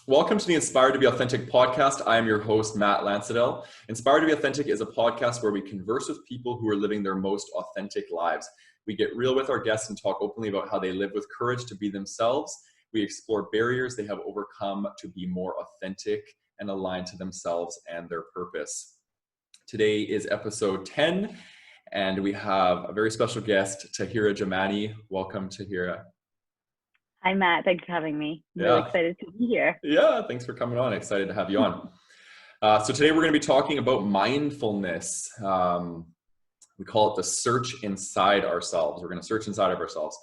Welcome to the Inspired to be Authentic podcast. I am your host, Matt Lansadell. Inspired to be Authentic is a podcast where we converse with people who are living their most authentic lives. We get real with our guests and talk openly about how they live with courage to be themselves. We explore barriers they have overcome to be more authentic and aligned to themselves and their purpose. Today is episode 10, and we have a very special guest, Tahira Jamani. Welcome, Tahira. Hi, Matt. Thanks for having me. I'm really excited to be here. Yeah, thanks for coming on. Excited to have you on. So today we're going to be talking about mindfulness. We call it the search inside ourselves. We're going to search inside of ourselves.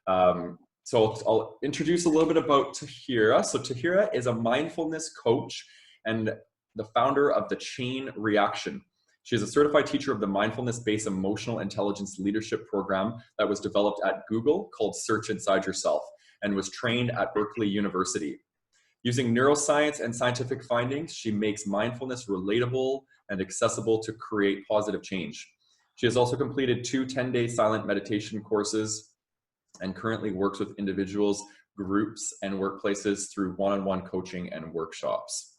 So I'll introduce a little bit about Tahira. So Tahira is a mindfulness coach and the founder of the Chain Reaction. She is a certified teacher of the mindfulness-based emotional intelligence leadership program that was developed at Google called Search Inside Yourself, and was trained at Berkeley University. Using neuroscience and scientific findings, she makes mindfulness relatable and accessible to create positive change. She has also completed 2 10-day silent meditation courses and currently works with individuals, groups, and workplaces through one-on-one coaching and workshops.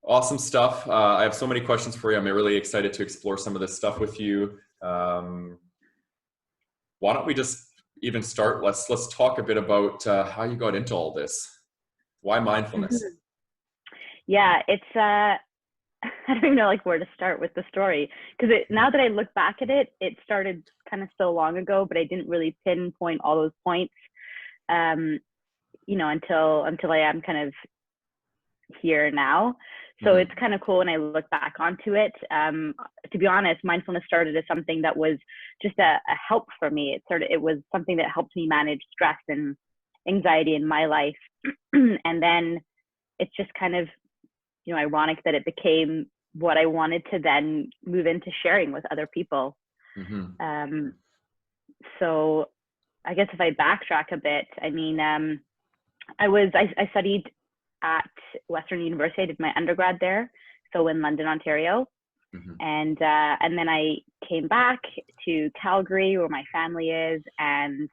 Awesome stuff. I have so many questions for you. I'm really excited to explore some of this stuff with you. Why don't we just even start, let's talk a bit about how you got into all this. Why mindfulness? Yeah, it's I don't even know where to start with the story, because now that I look back at it, it started kind of so long ago, but I didn't really pinpoint all those points, until I am kind of here now. So it's kind of cool when I look back onto it. To be honest, mindfulness started as something that was just a help for me. It was something that helped me manage stress and anxiety in my life. And then it's just kind of, ironic that it became what I wanted to then move into sharing with other people. So I guess if I backtrack a bit, I studied at Western University. I did my undergrad there, so in London, Ontario. And then I came back to Calgary, where my family is, and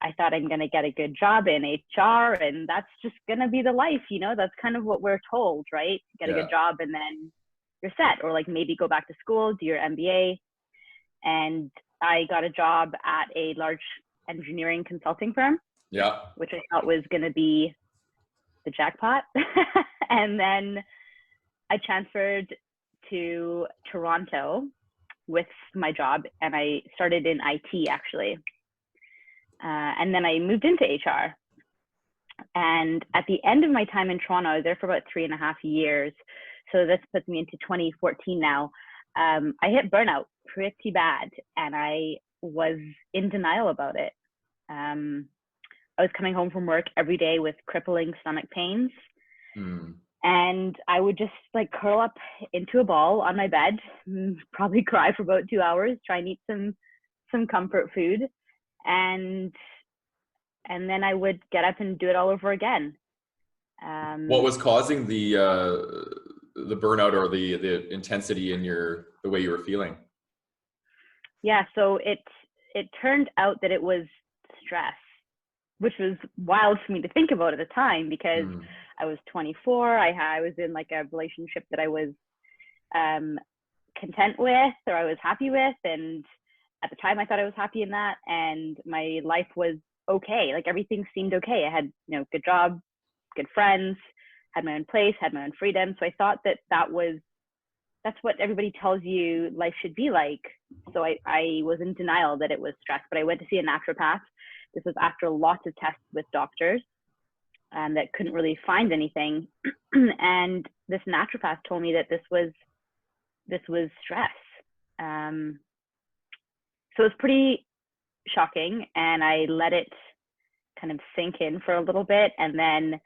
I thought I'm going to get a good job in HR, and that's just going to be the life, that's kind of what we're told, right? Get a good job and then you're set, or maybe go back to school, do your MBA. And I got a job at a large engineering consulting firm, which I thought was going to be the jackpot. And then I transferred to Toronto with my job, and I started in IT actually. And then I moved into HR. And at the end of my time in Toronto, I was there for about 3.5 years. So this puts me into 2014 now. I hit burnout pretty bad, and I was in denial about it. I was coming home from work every day with crippling stomach pains. And I would just curl up into a ball on my bed, probably cry for about 2 hours, try and eat some comfort food. And then I would get up and do it all over again. What was causing the burnout or the intensity in the way you were feeling? Yeah, so it turned out that it was stress, which was wild for me to think about at the time, because I was 24. I was in a relationship that I was content with, or I was happy with. And at the time I thought I was happy in that, and my life was okay. Everything seemed okay. I had, good job, good friends, had my own place, had my own freedom. So I thought that's what everybody tells you life should be like. So I was in denial that it was stress, but I went to see a naturopath. This was after lots of tests with doctors that couldn't really find anything. And this naturopath told me that this was stress. So it was pretty shocking, and I let it kind of sink in for a little bit. And then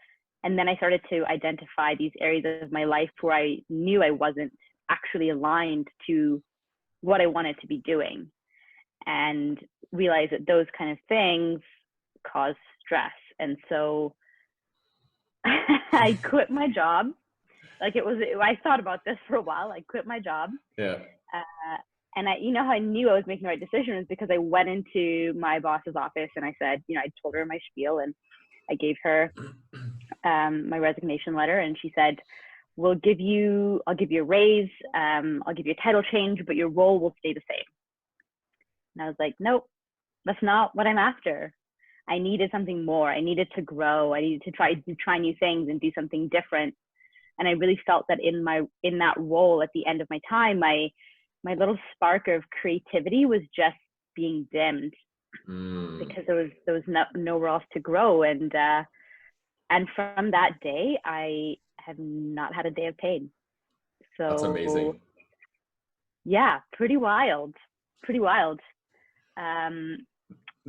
I started to identify these areas of my life where I knew I wasn't actually aligned to what I wanted to be doing, and realized that those kind of things cause stress. And so I quit my job. I thought about this for a while. I quit my job. And how I knew I was making the right decision was because I went into my boss's office and I said, I told her my spiel, and I gave her my resignation letter, and she said, I'll give you a raise, I'll give you a title change, but your role will stay the same. And I was like, nope, that's not what I'm after. I needed something more. I needed to grow. I needed to try new things and do something different. And I really felt that in that role at the end of my time, my little spark of creativity was just being dimmed because there was nowhere else to grow. And from that day, I have not had a day of pain. So that's amazing. Yeah, pretty wild.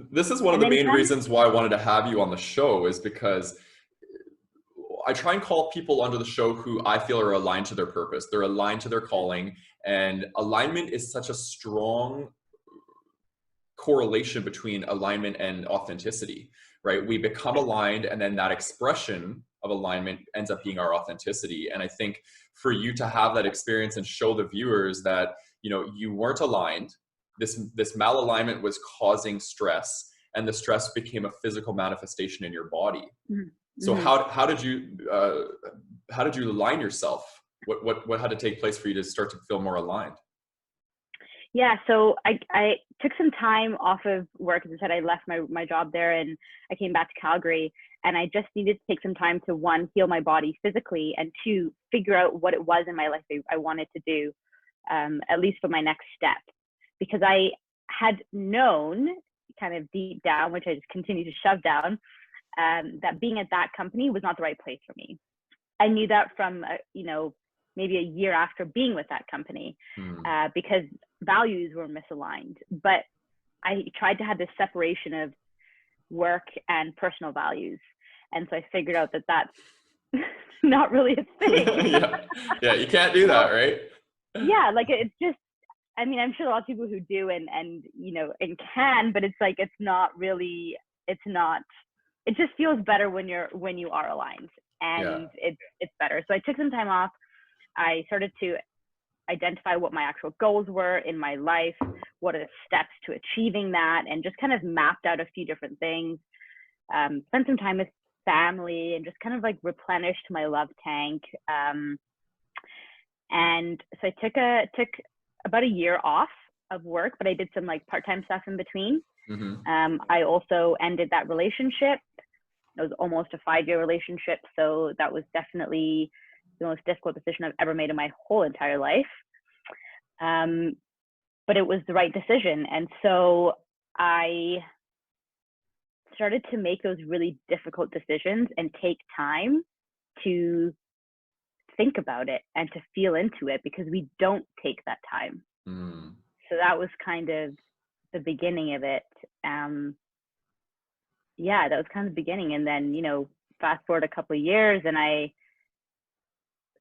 This is one of the main reasons why I wanted to have you on the show, is because I try and call people onto the show who I feel are aligned to their purpose. They're aligned to their calling, and alignment is such a strong correlation between alignment and authenticity, right? We become aligned, and then that expression of alignment ends up being our authenticity. And I think for you to have that experience and show the viewers that, you weren't aligned, this malalignment was causing stress, and the stress became a physical manifestation in your body. Mm-hmm. So how did you align yourself? What had to take place for you to start to feel more aligned? Yeah, so I took some time off of work. As I said, I left my job there, and I came back to Calgary, and I just needed to take some time to, one, heal my body physically, and two, figure out what it was in my life I wanted to do, at least for my next step. Because I had known kind of deep down, which I just continue to shove down, that being at that company was not the right place for me. I knew that from, maybe a year after being with that company, because values were misaligned. But I tried to have this separation of work and personal values. And so I figured out that that's not really a thing. Yeah, you can't do that, right? Yeah, like it's just, I mean, I'm sure a lot of people who do and can, but it's like, it just feels better when you are aligned, and it's better. So I took some time off. I started to identify what my actual goals were in my life, what are the steps to achieving that, and just kind of mapped out a few different things. Spent some time with family and just kind of like replenished my love tank. And so I took about a year off of work, but I did some like part-time stuff in between. Mm-hmm. I also ended that relationship. It was almost a 5-year relationship. So that was definitely the most difficult decision I've ever made in my whole entire life. But it was the right decision. And so I started to make those really difficult decisions and take time to think about it and to feel into it, because we don't take that time. So that was kind of the beginning of it. That was kind of the beginning. And then, fast forward a couple of years, and I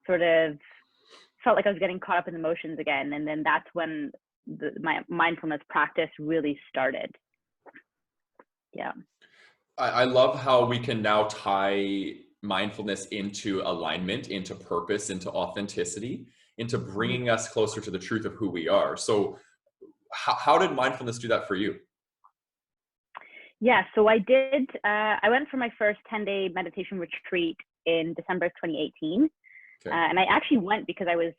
sort of felt like I was getting caught up in emotions again. And then that's when my mindfulness practice really started. Yeah. I love how we can now tie mindfulness into alignment, into purpose, into authenticity, into bringing us closer to the truth of who we are. So how did mindfulness do that for you? Yeah, so I went for my first 10-day meditation retreat in December of 2018. Okay. And I actually went because I was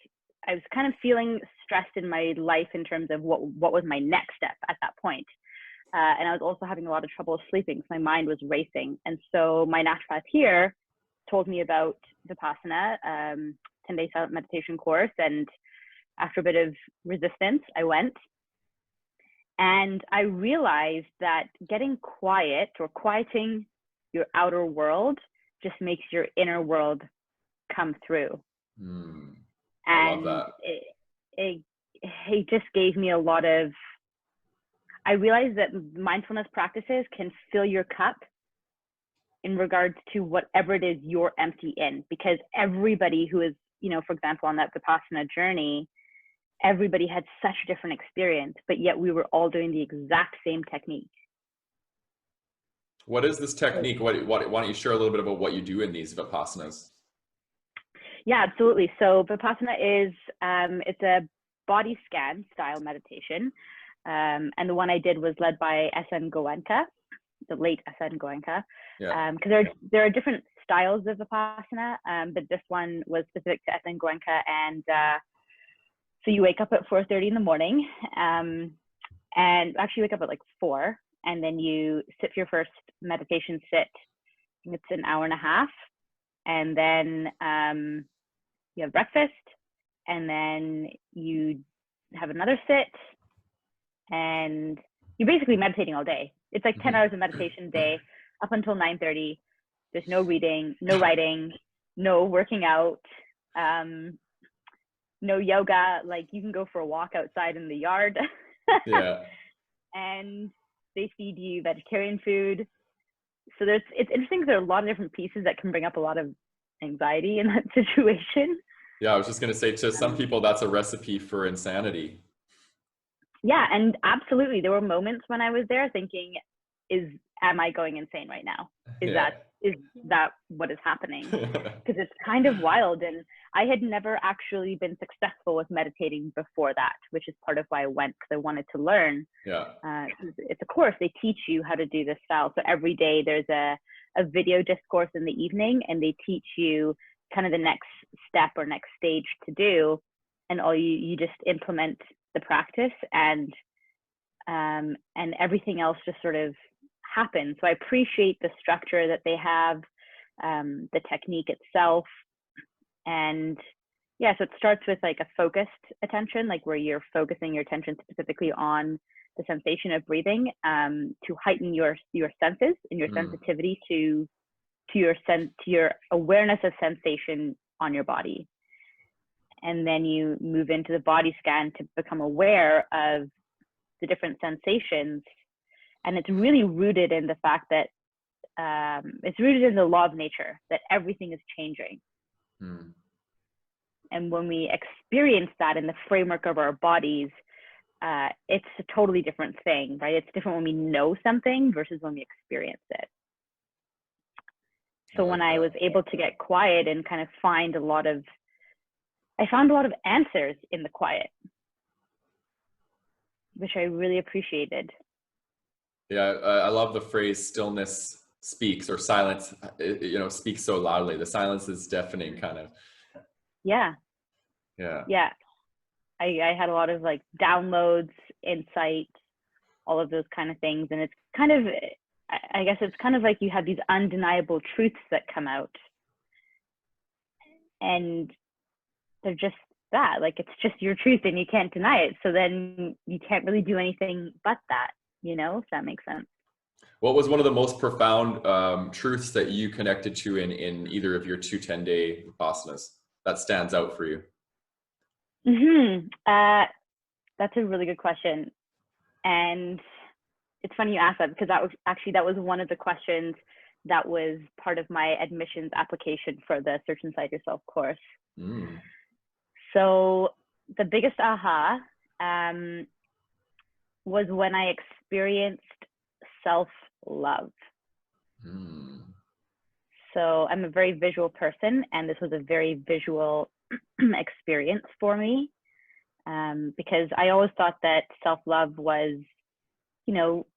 kind of feeling stressed in my life in terms of what was my next step at that point. And I was also having a lot of trouble sleeping, so my mind was racing. And so my naturopath here told me about Vipassana, 10-day silent meditation course. And after a bit of resistance, I went. And I realized that getting quiet or quieting your outer world just makes your inner world come through. I love that. It just gave me a lot of, I realized that mindfulness practices can fill your cup in regards to whatever it is you're empty in, because everybody who is, for example, on that Vipassana journey, everybody had such a different experience, but yet we were all doing the exact same technique. What is this technique? Why don't you share a little bit about what you do in these Vipassanas? Yeah, absolutely. So Vipassana is, it's a body scan style meditation. And the one I did was led by S.N. Goenka. the late Asan Goenka, Yeah. because there are different styles of Vipassana, but this one was specific to Asan Goenka, and so you wake up at 4:30 in the morning, and actually wake up at like 4, and then you sit for your first meditation sit. It's an hour and a half, and then you have breakfast, and then you have another sit, and you're basically meditating all day. It's like 10 hours of meditation a day up until 9:30. There's no reading, no writing, no working out, no yoga. Like, you can go for a walk outside in the yard. Yeah. And they feed you vegetarian food. So it's interesting. There are a lot of different pieces that can bring up a lot of anxiety in that situation. Yeah, I was just going to say, to some people, that's a recipe for insanity. Yeah, and absolutely. There were moments when I was there thinking, am I going insane right now? Is that what is happening? Because it's kind of wild. And I had never actually been successful with meditating before that, which is part of why I went, because I wanted to learn. Yeah. It's a course. They teach you how to do this style. So every day there's a video discourse in the evening, and they teach you kind of the next step or next stage to do. And all you just implement the practice, and everything else just sort of happens. So I appreciate the structure that they have, the technique itself. And yeah, so it starts with like a focused attention, like where you're focusing your attention specifically on the sensation of breathing, to heighten your senses and your sensitivity to your awareness of sensation on your body. And then you move into the body scan to become aware of the different sensations. And it's really rooted in the fact that it's rooted in the law of nature, that everything is changing. And when we experience that in the framework of our bodies, it's a totally different thing, right? It's different when we know something versus when we experience it. So when I was able to get quiet and kind of find I found a lot of answers in the quiet, which I really appreciated. Yeah, I love the phrase "stillness speaks," or silence, speaks so loudly. The silence is deafening, kind of. Yeah. Yeah. Yeah. I had a lot of like downloads, insight, all of those kind of things. And it's kind of, I guess it's kind of like you have these undeniable truths that come out. And they're just that, like, it's just your truth and you can't deny it. So then you can't really do anything but that, if that makes sense. What was one of the most profound truths that you connected to in either of your 2 10-day Vipassanas that stands out for you? That's a really good question. And it's funny you asked that, because that was one of the questions that was part of my admissions application for the Search Inside Yourself course. So the biggest aha was when I experienced self-love. So I'm a very visual person, and this was a very visual experience for me, because I always thought that self-love was,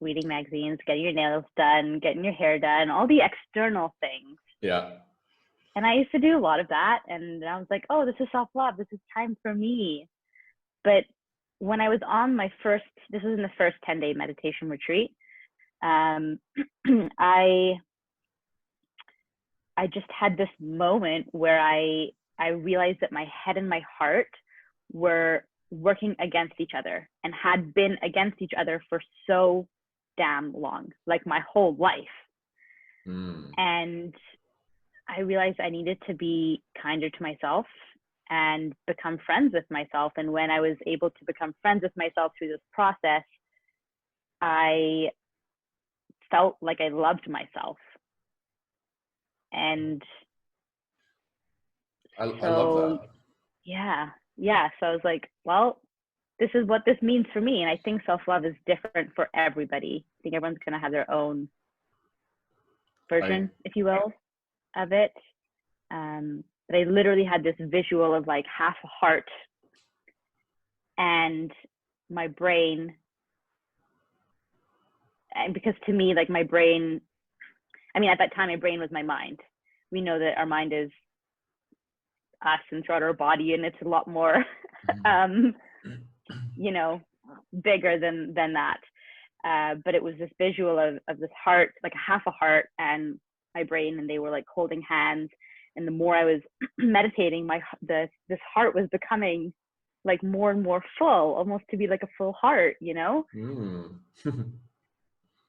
reading magazines, getting your nails done, getting your hair done, all the external things. Yeah. And I used to do a lot of that. And I was like, oh, this is self-love. This is time for me. But when I was on this was in the first 10-day meditation retreat, I just had this moment where I realized that my head and my heart were working against each other, and had been against each other for so damn long, like my whole life. And I realized I needed to be kinder to myself and become friends with myself. And when I was able to become friends with myself through this process, I felt like I loved myself. And I love that. Yeah. So I was like, well, this is what this means for me. And I think self-love is different for everybody. I think everyone's going to have their own version, if you will, of it. But I literally had this visual of like half a heart, and my brain and because to me, like my brain, I mean, at that time, my brain was my mind. We know that our mind is us and throughout our body, and it's a lot more, you know, bigger than that. But it was this visual of this heart, like half a heart and my brain, and they were like holding hands. And the more I was meditating, this heart was becoming like more and more full, almost to be like a full heart, you know?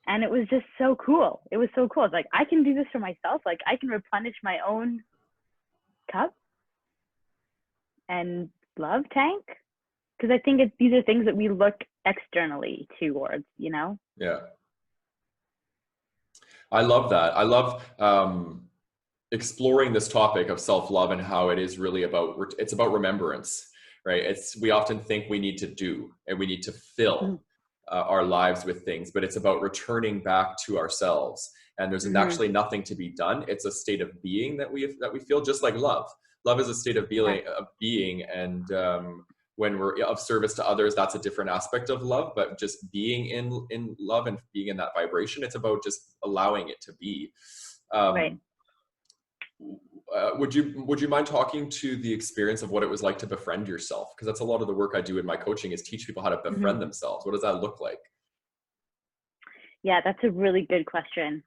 And it was just so cool. It was so cool. It's like, I can do this for myself. Like I can replenish my own cup and love tank. Because I think these are things that we look externally towards, you know? Yeah. I love that. I love exploring this topic of self-love and how it is really it's about remembrance, right? We often think we need to do and we need to fill our lives with things, but it's about returning back to ourselves. And there's actually nothing to be done. It's a state of being that we feel, just like love. Love is a state of being, and when we're of service to others, that's a different aspect of love. But just being in love and being in that vibration, it's about just allowing it to be. Right. Would you mind talking to the experience of what it was like to befriend yourself? Because that's a lot of the work I do in my coaching, is teach people how to befriend themselves. What does that look like? Yeah, that's a really good question.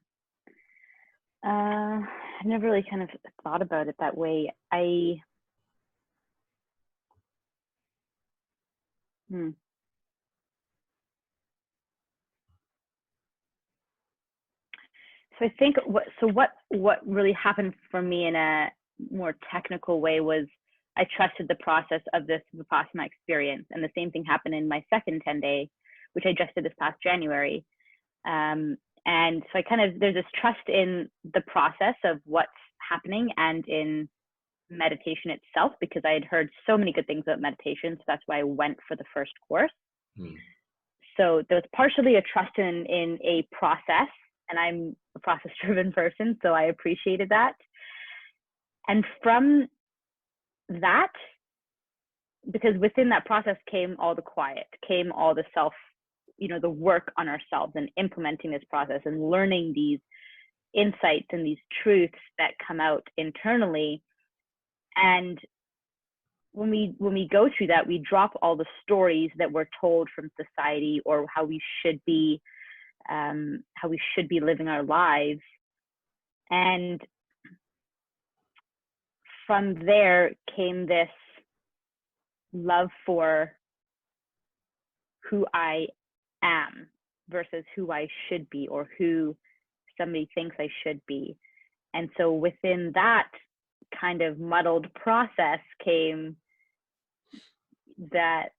I never really kind of thought about it that way. So I think what really happened for me in a more technical way was I trusted the process of this Vipassana experience. And the same thing happened in my second 10-day, which I just did this past January. And so there's this trust in the process of what's happening and in meditation itself, because I had heard so many good things about meditation. So that's why I went for the first course. So there's partially a trust in a process, and I'm a process-driven person, so I appreciated that. And from that, because within that process came all the quiet, came all the the work on ourselves and implementing this process and learning these insights and these truths that come out internally. And when we go through that, we drop all the stories that we're told from society or how we should be living our lives. And from there came this love for who I am versus who I should be, or who somebody thinks I should be. And so within that kind of muddled process came that,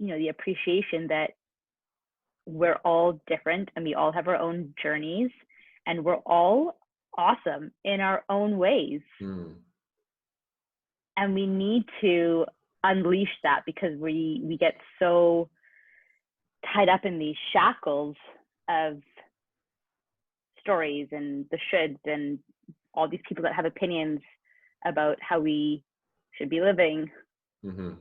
the appreciation that we're all different and we all have our own journeys and we're all awesome in our own ways. And we need to unleash that, because we get so tied up in these shackles of stories and the shoulds and all these people that have opinions about how we should be living. I don't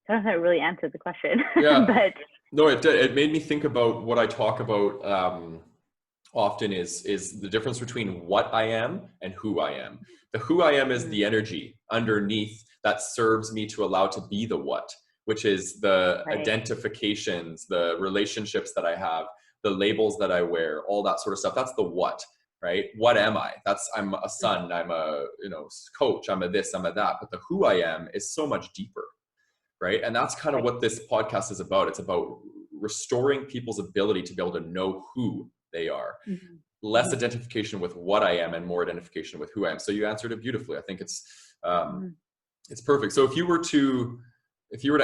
know if that really answered the question. Yeah. But no, it did. It made me think about what I talk about often is the difference between what I am and who I am. The who I am is the energy underneath that serves me to allow to be the what, which is the identifications, the relationships that I have, the labels that I wear, all that sort of stuff. That's the what, right? What am I? I'm a son, I'm a coach, I'm a this, I'm a that. But the who I am is so much deeper, right? And that's kind of what this podcast is about. It's about restoring people's ability to be able to know who they are. Less identification with what I am and more identification with who I am. So you answered it beautifully. I think it's perfect. So if you were to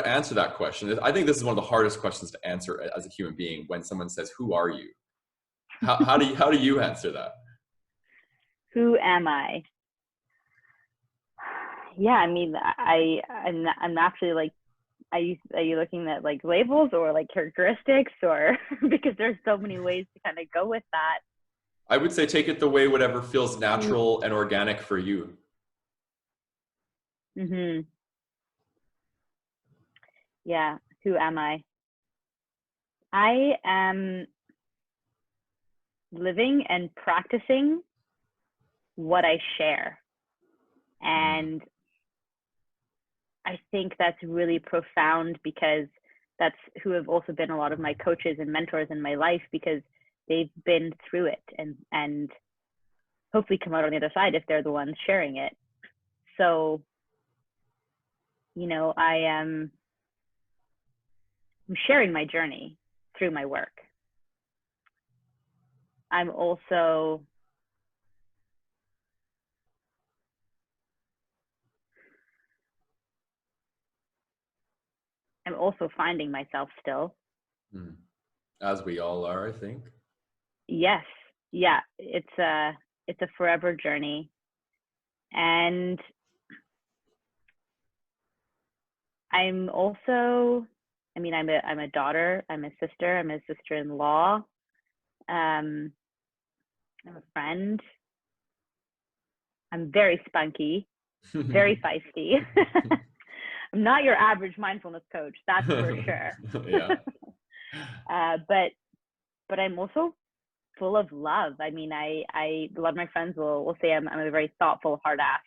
answer that question, I think this is one of the hardest questions to answer as a human being. When someone says, "Who are you?" How do you answer that? Who am I? Yeah, I mean, I'm actually like, are you looking at like labels or like characteristics, or because there's so many ways to kind of go with that. I would say take it the way whatever feels natural and organic for you. Yeah. Who am I? I am living and practicing what I share. And I think that's really profound, because that's who have also been a lot of my coaches and mentors in my life, because they've been through it and hopefully come out on the other side if they're the ones sharing it. So, you know, I'm sharing my journey through my work. I'm also finding myself still. As we all are, I think. Yes. Yeah. It's a forever journey. And I'm also, I mean, I'm a daughter, I'm a sister, I'm a sister-in-law. I'm a friend. I'm very spunky, very feisty. I'm not your average mindfulness coach, that's for sure. Yeah. But I'm also full of love. I mean, I a lot of my friends will say I'm a very thoughtful hard ass,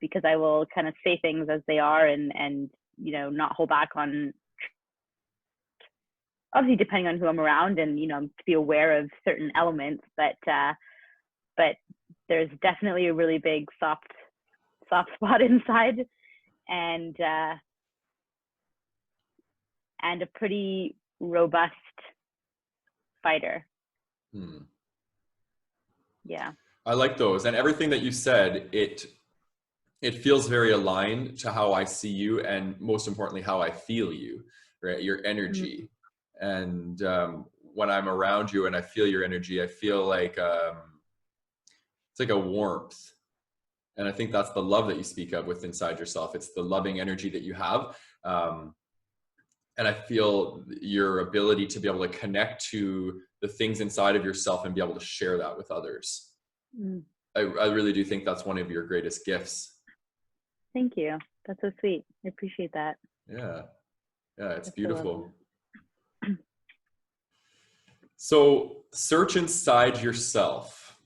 because I will kind of say things as they are and you know, not hold back on, obviously depending on who I'm around, and you know, to be aware of certain elements, but there's definitely a really big soft spot inside, and a pretty robust fighter. Yeah. I like those, and everything that you said, it feels very aligned to how I see you, and most importantly, how I feel you, right? Your energy. And when I'm around you and I feel your energy, I feel like it's like a warmth. And I think that's the love that you speak of with inside yourself. It's the loving energy that you have. And I feel your ability to be able to connect to the things inside of yourself and be able to share that with others. I really do think that's one of your greatest gifts. Thank you. That's so sweet. I appreciate that. Yeah. Yeah, it's That's beautiful. So search inside yourself.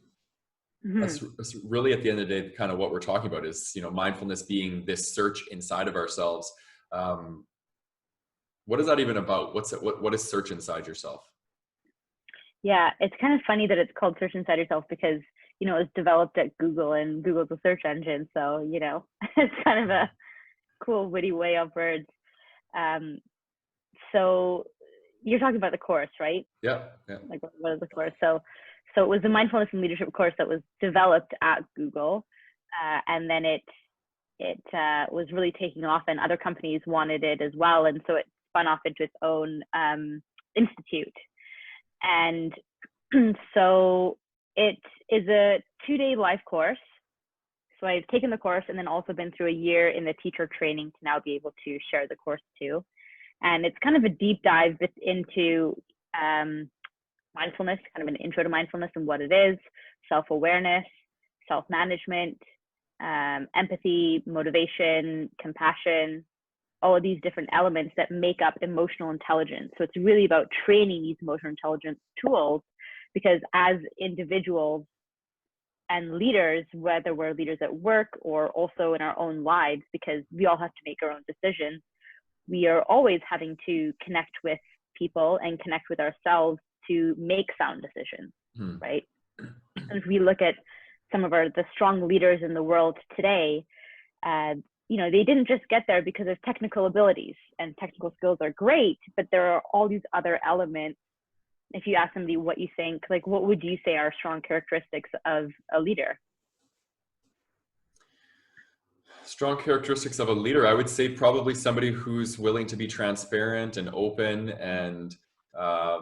That's really, at the end of the day, kind of what we're talking about is, you know, mindfulness being this search inside of ourselves. What is that even about? What is search inside yourself? Yeah, it's kind of funny that it's called search inside yourself, because, you know, it was developed at Google, and Google's a search engine. So, you know, it's kind of a cool, witty way of words. So you're talking about the course, right? Yeah. Like, what is the course? So it was the mindfulness and leadership course that was developed at Google, and then it was really taking off, and other companies wanted it as well, and so it spun off into its own institute. And so it is a 2-day live course. So I've taken the course and then also been through a year in the teacher training to now be able to share the course too. And it's kind of a deep dive into mindfulness, kind of an intro to mindfulness and what it is, self-awareness, self-management, empathy, motivation, compassion, all of these different elements that make up emotional intelligence. So it's really about training these emotional intelligence tools, because as individuals and leaders, whether we're leaders at work or also in our own lives, because we all have to make our own decisions, we are always having to connect with people and connect with ourselves to make sound decisions, right? And if we look at some of the strong leaders in the world today, you know, they didn't just get there because of technical abilities, and technical skills are great, but there are all these other elements. If you ask somebody what you think, like, what would you say are strong characteristics of a leader? Strong characteristics of a leader, I would say probably somebody who's willing to be transparent and open. And I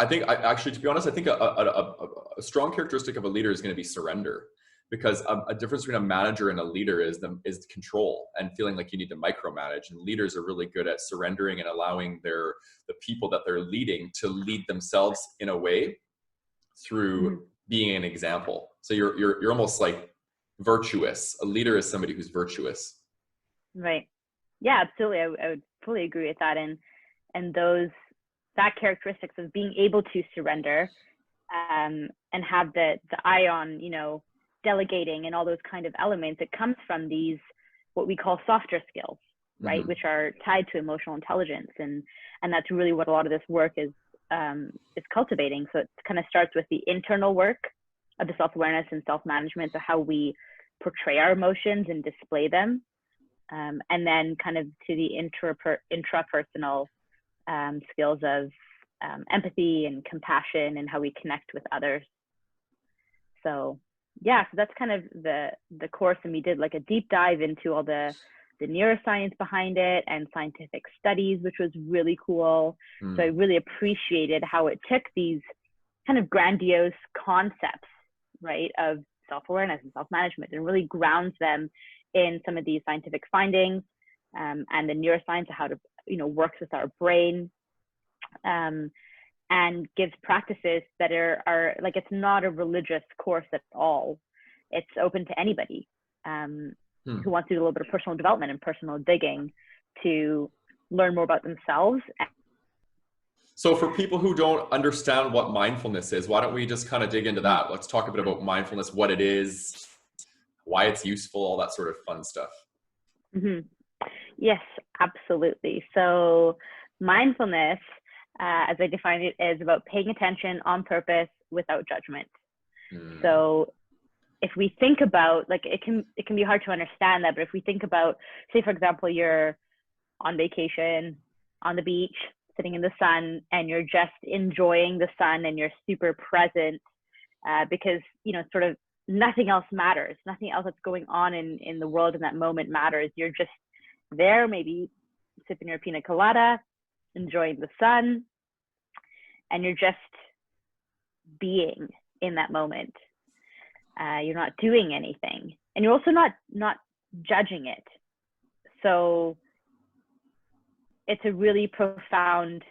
think, actually, to be honest, I think a strong characteristic of a leader is going to be surrender. Because a difference between a manager and a leader is control and feeling like you need to micromanage. And leaders are really good at surrendering and allowing the people that they're leading to lead themselves in a way through being an example. So you're almost like virtuous. A leader is somebody who's virtuous. Right. Yeah, absolutely. I would fully agree with that. And those that characteristics of being able to surrender, and have the eye on, delegating and all those kind of elements, it comes from these, what we call softer skills, right? Which are tied to emotional intelligence. And that's really what a lot of this work is cultivating. So it kind of starts with the internal work of the self-awareness and self-management, so how we portray our emotions and display them. And then kind of to the intrapersonal skills of empathy and compassion and how we connect with others. So yeah, so that's kind of the course, and we did like a deep dive into all the neuroscience behind it and scientific studies, which was really cool. So I really appreciated how it took these kind of grandiose concepts, right, of self-awareness and self-management, and really grounds them in some of these scientific findings, and the neuroscience of how to, works with our brain, and gives practices that are like, it's not a religious course at all. It's open to anybody who wants to do a little bit of personal development and personal digging to learn more about themselves. So for people who don't understand what mindfulness is, why don't we just kind of dig into that? Let's talk a bit about mindfulness, what it is, why it's useful, all that sort of fun stuff. Yes, absolutely. So mindfulness, as I define it, is about paying attention on purpose without judgment. So if we think about, like, it can be hard to understand that, but if we think about, say, for example, you're on vacation on the beach, sitting in the sun, and you're just enjoying the sun and you're super present, because, sort of nothing else matters. Nothing else that's going on in the world in that moment matters. You're just there, maybe sipping your pina colada, enjoying the sun, and you're just being in that moment. You're not doing anything, and you're also not judging it. So it's a really profound,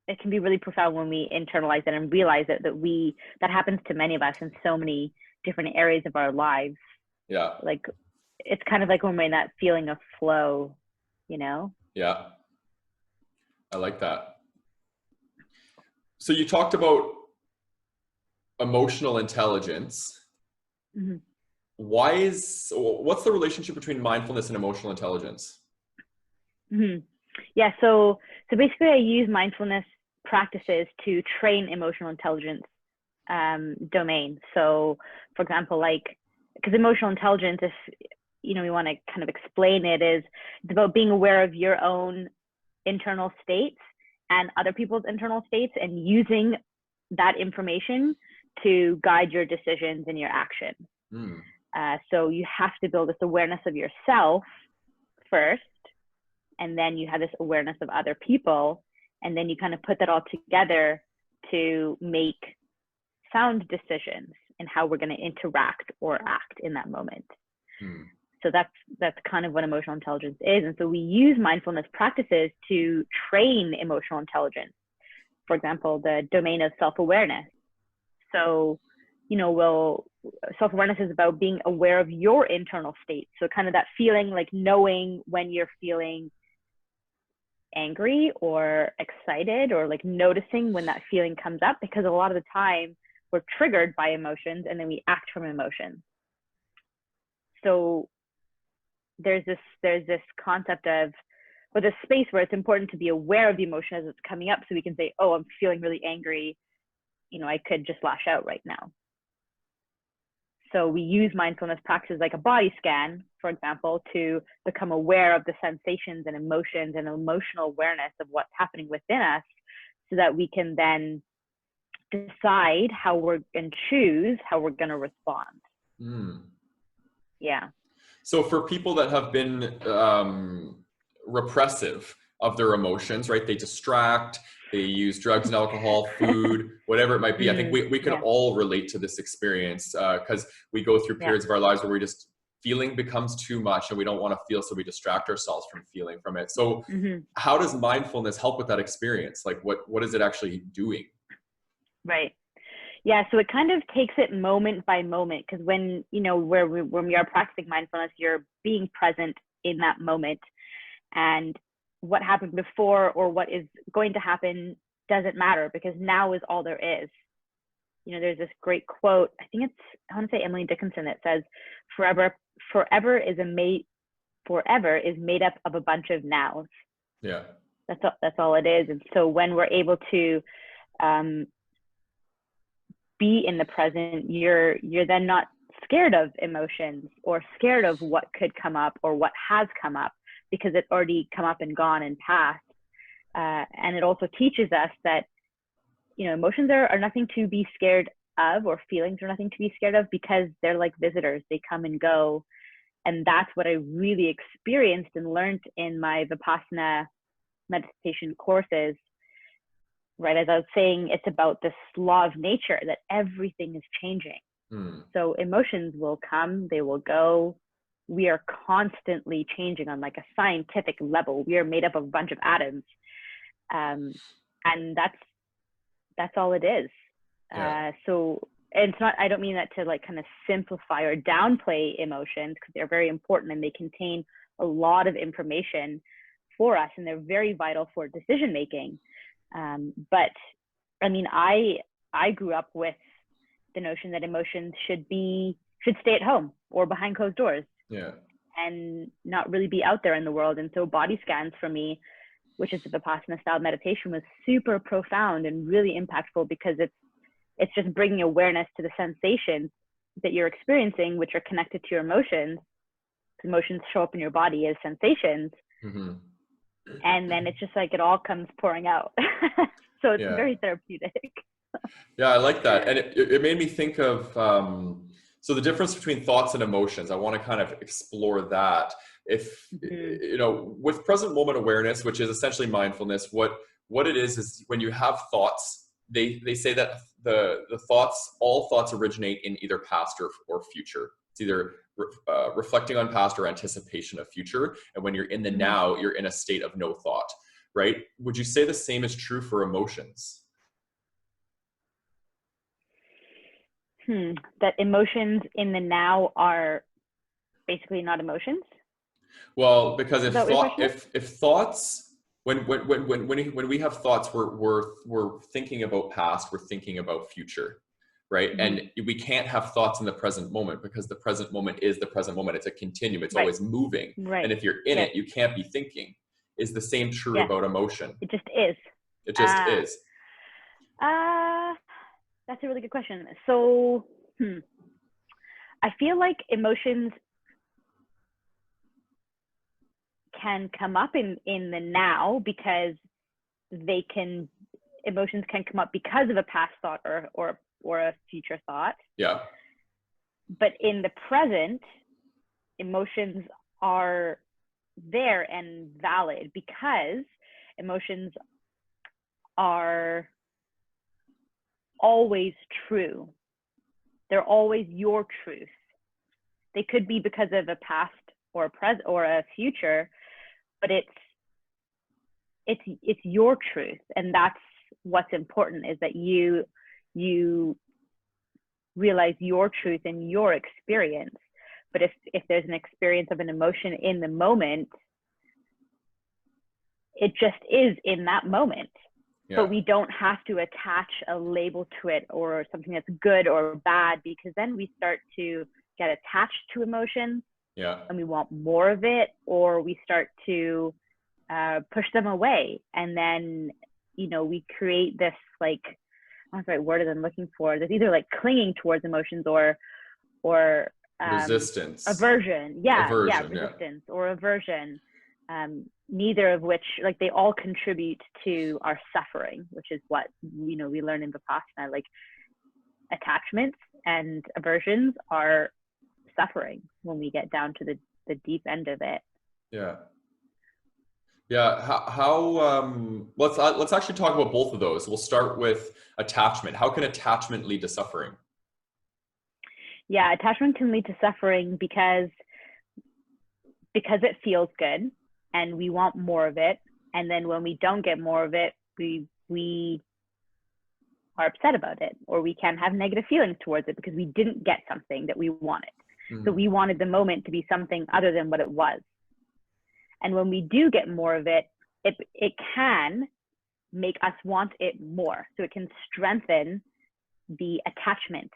it can be really profound when we internalize it and realize that happens to many of us in so many different areas of our lives. Yeah. Like, it's kind of like when we're in that feeling of flow, Yeah. I like that. So you talked about emotional intelligence. What's the relationship between mindfulness and emotional intelligence? Yeah, so basically I use mindfulness practices to train emotional intelligence domain. So for example, because emotional intelligence, if we want to kind of explain it, it's about being aware of your own internal states and other people's internal states, and using that information to guide your decisions and your actions. So you have to build this awareness of yourself first, and then you have this awareness of other people, and then you kind of put that all together to make sound decisions in how we're going to interact or act in that moment. So that's kind of what emotional intelligence is. And so we use mindfulness practices to train emotional intelligence. For example, the domain of self-awareness. So, self-awareness is about being aware of your internal state. So kind of that feeling, like knowing when you're feeling angry or excited, or like noticing when that feeling comes up, because a lot of the time we're triggered by emotions and then we act from emotions. So there's this concept of, or this space where it's important to be aware of the emotion as it's coming up, so we can say, oh, I'm feeling really angry, I could just lash out right now. So we use mindfulness practices like a body scan, for example, to become aware of the sensations and emotions and emotional awareness of what's happening within us, so that we can then decide and choose how we're going to respond. Yeah. So for people that have been repressive of their emotions, right? They distract, they use drugs and alcohol, food, whatever it might be. I think we can all relate to this experience, because we go through periods of our lives where feeling becomes too much and we don't want to feel, so we distract ourselves from feeling from it. So how does mindfulness help with that experience? Like what is it actually doing? Right. Yeah, so it kind of takes it moment by moment, because when we are practicing mindfulness, you're being present in that moment, and what happened before or what is going to happen doesn't matter, because now is all there is. You know, there's this great quote, I want to say Emily Dickinson, that says, forever is made up of a bunch of nows. Yeah. That's all it is. And so when we're able to be in the present, you're then not scared of emotions or scared of what could come up or what has come up, because it's already come up and gone and passed. And it also teaches us that, you know, emotions are nothing to be scared of, or feelings are nothing to be scared of, because they're like visitors. They come and go. And that's what I really experienced and learned in my Vipassana meditation courses. Right, as I was saying, it's about this law of nature, that everything is changing. So emotions will come, they will go. We are constantly changing on like a scientific level. We are made up of a bunch of atoms. And that's all it is. Yeah. So it's not, I don't mean that to like kind of simplify or downplay emotions, because they're very important and they contain a lot of information for us, and they're very vital for decision making. But I mean, I grew up with the notion that emotions should stay at home or behind closed doors. Yeah. And not really be out there in the world. And so body scans for me, which is the Vipassana style meditation, was super profound and really impactful, because it's just bringing awareness to the sensations that you're experiencing, which are connected to your emotions. Emotions show up in your body as sensations. Mm-hmm. And then it's just like it all comes pouring out. So it's very therapeutic. Yeah, I like that. And it made me think of, so the difference between thoughts and emotions. I want to kind of explore that. If, you know, with present moment awareness, which is essentially mindfulness, what it is when you have thoughts, they say that all thoughts originate in either past or future. It's either reflecting on past or anticipation of future. And when you're in the now, you're in a state of no thought, right? Would you say the same is true for emotions? That emotions in the now are basically not emotions? Well, because if thoughts, when we have thoughts, we're thinking about past, we're thinking about future, right? And we can't have thoughts in the present moment, because the present moment is the present moment. It's a continuum. It's always moving. Right. And if you're in it, you can't be thinking. Is the same true about emotion? It just is. It just is. That's a really good question. So, I feel like emotions can come up in the now, because emotions can come up because of a past thought or a future thought. Yeah. But in the present, emotions are there and valid, because emotions are always true. They're always your truth. They could be because of a past or a present or a future, but it's your truth. And that's what's important, is that you realize your truth and your experience. But if there's an experience of an emotion in the moment, it just is in that moment. But we don't have to attach a label to it or something that's good or bad, because then we start to get attached to emotions, and we want more of it, or we start to push them away. And then, you know, we create this, like, I don't know the right word I'm looking for. There's either like clinging towards emotions or resistance. Aversion. Resistance or aversion. Neither of which, like, they all contribute to our suffering, which is what, you know, we learn in Vipassana. Like, attachments and aversions are suffering when we get down to the deep end of it. Let's actually talk about both of those. We'll start with attachment. How can attachment lead to suffering? Attachment can lead to suffering because it feels good and we want more of it. And then when we don't get more of it, we are upset about it, or we can have negative feelings towards it because we didn't get something that we wanted. So we wanted the moment to be something other than what it was. And when we do get more of it, it can make us want it more. So it can strengthen the attachment.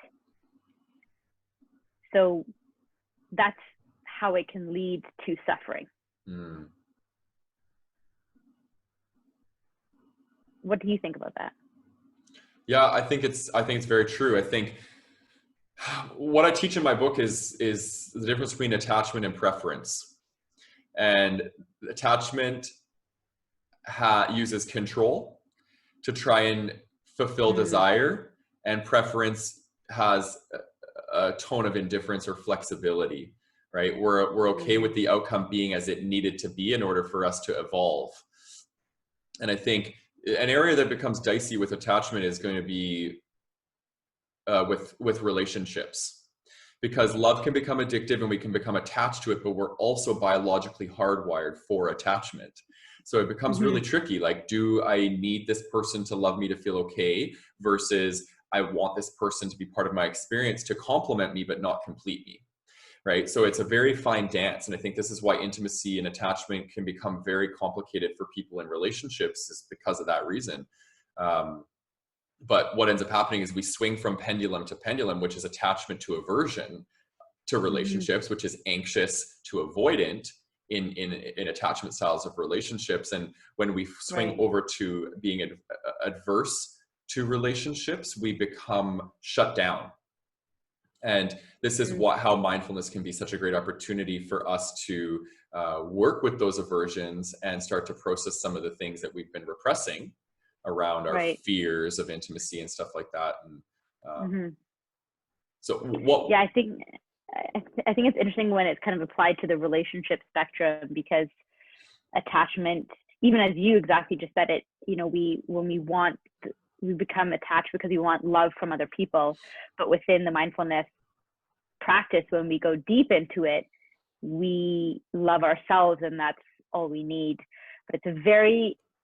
So that's how it can lead to suffering. Mm. What do you think about that? Yeah, I think it's very true. I think what I teach in my book is the difference between attachment and preference. And attachment uses control to try and fulfill desire, and preference has a tone of indifference or flexibility, right? We're okay with the outcome being as it needed to be in order for us to evolve. And I think an area that becomes dicey with attachment is going to be with relationships, because love can become addictive and we can become attached to it, but we're also biologically hardwired for attachment. So it becomes really tricky. Like, do I need this person to love me to feel okay versus I want this person to be part of my experience to complement me but not complete me, right? So it's a very fine dance. And I think this is why intimacy and attachment can become very complicated for people in relationships, is because of that reason. But what ends up happening is we swing from pendulum to pendulum, which is attachment to aversion to relationships, which is anxious to avoidant in attachment styles of relationships. And when we swing over to being adverse to relationships, we become shut down. And this is how mindfulness can be such a great opportunity for us to work with those aversions and start to process some of the things that we've been repressing around our fears of intimacy and stuff like that. And so what? Yeah, I think it's interesting when it's kind of applied to the relationship spectrum, because attachment, even as you exactly just said it, you know, we become attached because we want love from other people. But within the mindfulness practice, when we go deep into it, we love ourselves, and that's all we need. But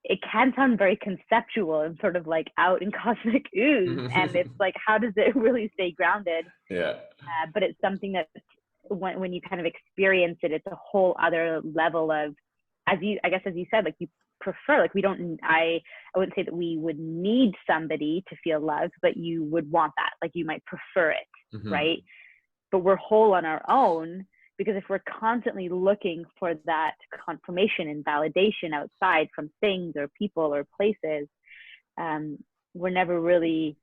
it can sound very conceptual and sort of like out in cosmic ooze. And it's like, how does it really stay grounded? But it's something that when you kind of experience it, it's a whole other level of, as you said, like, you prefer, like, I wouldn't say that we would need somebody to feel loved, but you would want that, like, you might prefer it, right? But we're whole on our own, because if we're constantly looking for that confirmation and validation outside from things or people or places, we're never really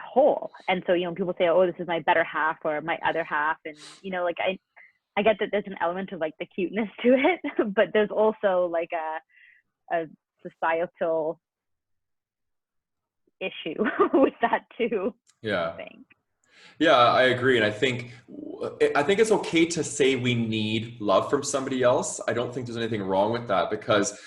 whole. And so, you know, people say, oh, this is my better half or my other half. And, you know, like, I get that there's an element of like the cuteness to it, but there's also like a societal issue with that too. Yeah. I think. Yeah, I agree. And I think it's okay to say we need love from somebody else. I don't think there's anything wrong with that, because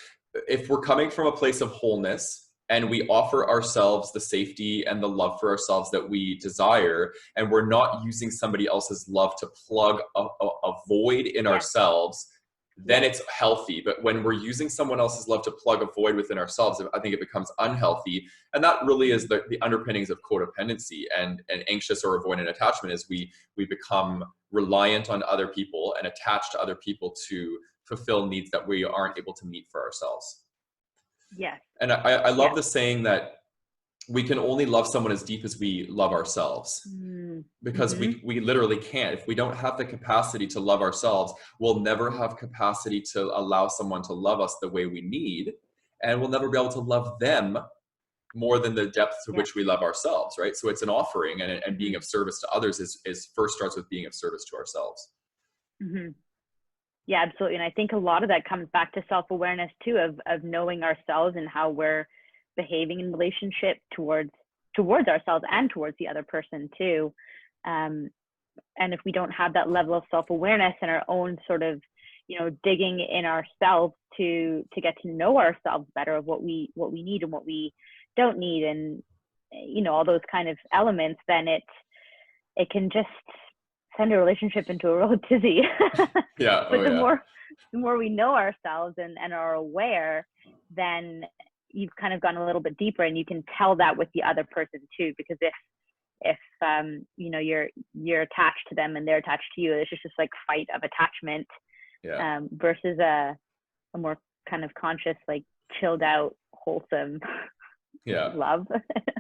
if we're coming from a place of wholeness and we offer ourselves the safety and the love for ourselves that we desire, and we're not using somebody else's love to plug a void in ourselves, then it's healthy. But when we're using someone else's love to plug a void within ourselves, I think it becomes unhealthy. And that really is the underpinnings of codependency and anxious or avoidant attachment, is we become reliant on other people and attached to other people to fulfill needs that we aren't able to meet for ourselves. Yes. And I love the saying that we can only love someone as deep as we love ourselves, because we literally can't. If we don't have the capacity to love ourselves, we'll never have capacity to allow someone to love us the way we need, and we'll never be able to love them more than the depth to which we love ourselves, right? So it's an offering, and being of service to others is first starts with being of service to ourselves. Yeah, absolutely. And I think a lot of that comes back to self-awareness too, of knowing ourselves and how we're behaving in relationship towards ourselves and towards the other person too. And if we don't have that level of self-awareness and our own sort of, you know, digging in ourselves to get to know ourselves better, of what we need and what we don't need, and, you know, all those kind of elements, then it can just send a relationship into a real tizzy. But the more we know ourselves and are aware, then you've kind of gone a little bit deeper, and you can tell that with the other person too. Because if you know, you're attached to them and they're attached to you, it's just this like fight of attachment, versus a more kind of conscious, like chilled out, wholesome love,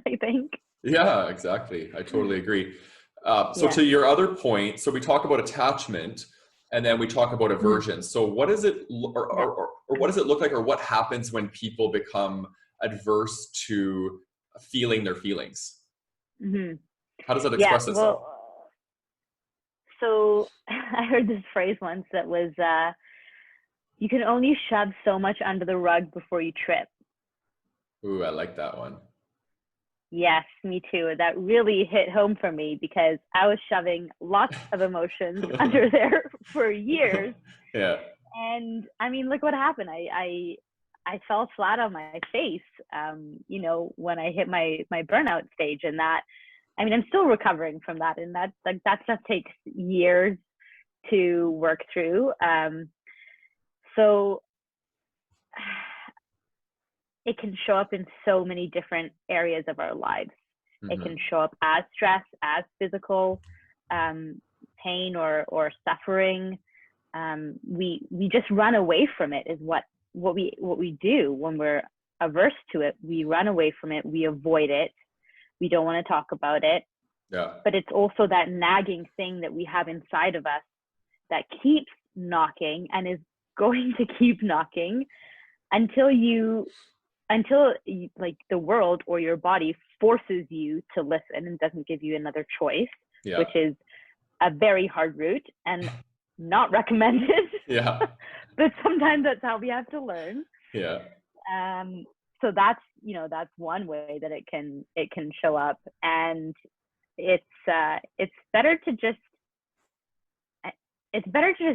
I think. Yeah, exactly. I totally agree. So Yeah. to your other point, so we talk about attachment and then we talk about aversion. So what is it, or what does it look like, or what happens when people become adverse to feeling their feelings? Mm-hmm. How does that express itself? Well, so I heard this phrase once that was, you can only shove so much under the rug before you trip. Ooh, I like that one. Yes, me too. That really hit home for me because I was shoving lots of emotions under there for years. Yeah. And I mean, look what happened. I fell flat on my face, you know, when I hit my burnout stage, and that, I mean, I'm still recovering from that, and that stuff takes years to work through. So it can show up in so many different areas of our lives. It can show up as stress, as physical pain or suffering. We just run away from it is what we do when we're averse to it. We run away from it. We avoid it. We don't want to talk about it. Yeah. But it's also that nagging thing that we have inside of us that keeps knocking and is going to keep knocking until like the world or your body forces you to listen and doesn't give you another choice, which is a very hard route and not recommended. Yeah. But sometimes that's how we have to learn. Yeah. So that's, you know, that's one way that it can show up, and it's better to just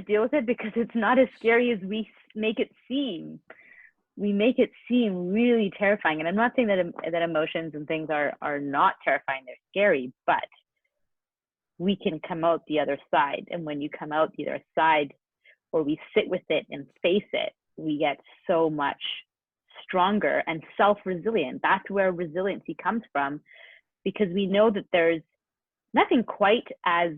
deal with it because it's not as scary as we make it seem. We make it seem really terrifying. And I'm not saying that emotions and things are not terrifying, they're scary, but we can come out the other side. And when you come out the other side, or we sit with it and face it, we get so much stronger and self-resilient. That's where resiliency comes from, because we know that there's nothing quite as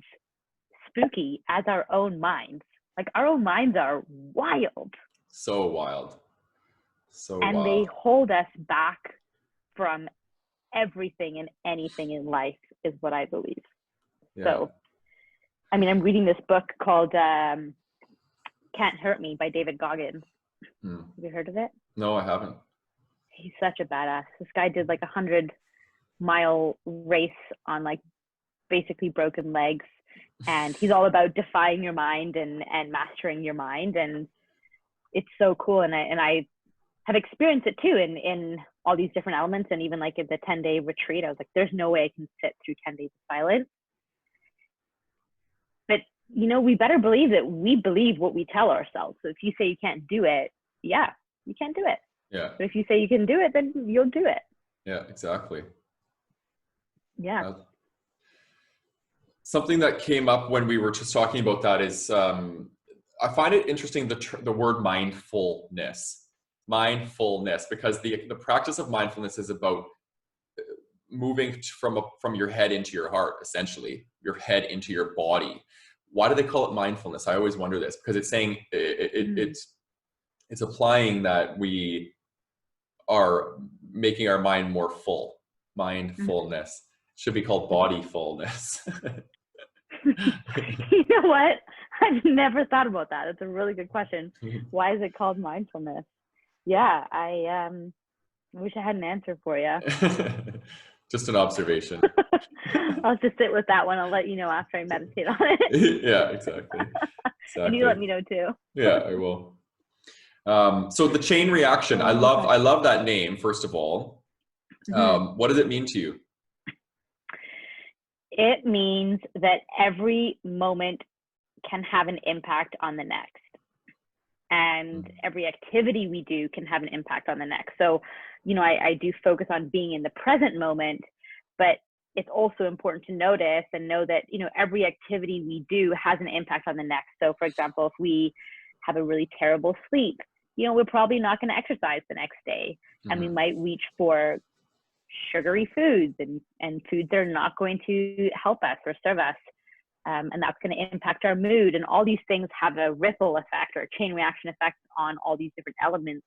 spooky as our own minds. Like, our own minds are wild. So wild. And they hold us back from everything and anything in life, is what I believe. Yeah. So, I mean, I'm reading this book called Can't Hurt Me by David Goggins. Have you heard of it? No, I haven't. He's such a badass. This guy did like 100-mile race on like basically broken legs. And he's all about defying your mind and mastering your mind. And it's so cool. And I have experienced it too in all these different elements. And even like at the 10-day retreat, I was like, there's no way I can sit through 10 days of silence. But, you know, we better believe that we believe what we tell ourselves. So if you say you can't do it, yeah, you can't do it. Yeah. But if you say you can do it, then you'll do it. Yeah, exactly. Yeah. Something that came up when we were just talking about that is, I find it interesting, the word mindfulness, because the practice of mindfulness is about moving from your head into your heart, essentially, your head into your body. Why do they call it mindfulness? I always wonder this, because it's saying it's applying that we are making our mind more full. Mindfulness should be called bodyfulness. You know what? I've never thought about that. It's a really good question. Why is it called mindfulness? Yeah, I wish I had an answer for you. Just an observation. I'll just sit with that one. I'll let you know after I meditate on it. Yeah, exactly. And you let me know too. Yeah, I will. So the chain reaction, I love that name, first of all. What does it mean to you? It means that every moment can have an impact on the next. And every activity we do can have an impact on the next. So, you know, I do focus on being in the present moment, but it's also important to notice and know that, you know, every activity we do has an impact on the next. So for example, if we have a really terrible sleep, you know, we're probably not going to exercise the next day. And we might reach for sugary foods and foods that are not going to help us or serve us. and that's going to impact our mood. And all these things have a ripple effect or a chain reaction effect on all these different elements.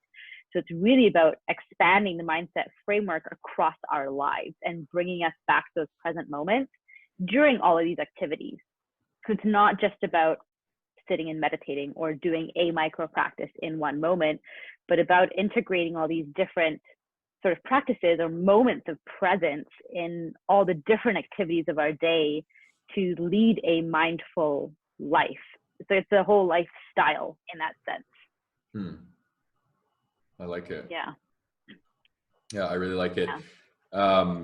So it's really about expanding the mindset framework across our lives and bringing us back to those present moments during all of these activities. So it's not just about sitting and meditating or doing a micro practice in one moment, but about integrating all these different sort of practices or moments of presence in all the different activities of our day to lead a mindful life. So it's a whole lifestyle in that sense. I like it. Yeah. Yeah, I really like it. Yeah.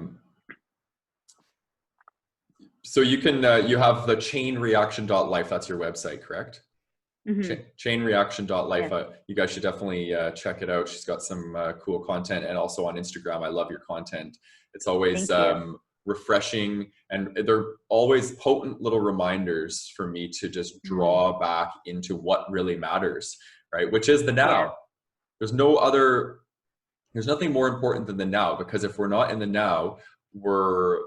So you can, you have the chainreaction.life. That's your website, correct? Mm-hmm. Chainreaction.life. Yeah. You guys should definitely check it out. She's got some cool content, and also on Instagram. I love your content. It's always refreshing, and they're always potent little reminders for me to just draw back into what really matters, right? Which is the now. Yeah. There's nothing more important than the now, because if we're not in the now, we're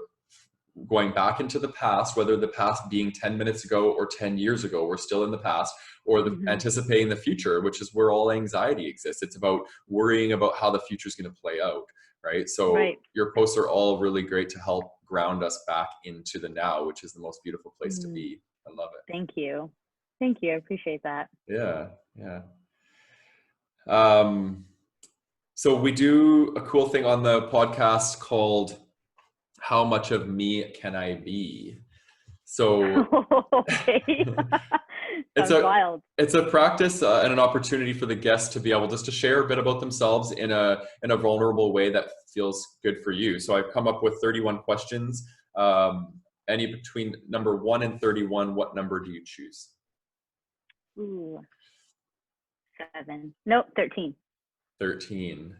going back into the past, whether the past being 10 minutes ago or 10 years ago, we're still in the past, or anticipating the future, which is where all anxiety exists. It's about worrying about how the future is going to play out, right? So your posts are all really great to help ground us back into the now, which is the most beautiful place to be. I love it. Thank you. Thank you. I appreciate that. Yeah. Yeah. So we do a cool thing on the podcast called How Much of Me Can I Be? So wild. It's a practice and an opportunity for the guests to be able just to share a bit about themselves in a vulnerable way that feels good for you. So I've come up with 31 questions. Any between number 1 and 31, what number do you choose? Ooh, 7. Nope, 13. 13.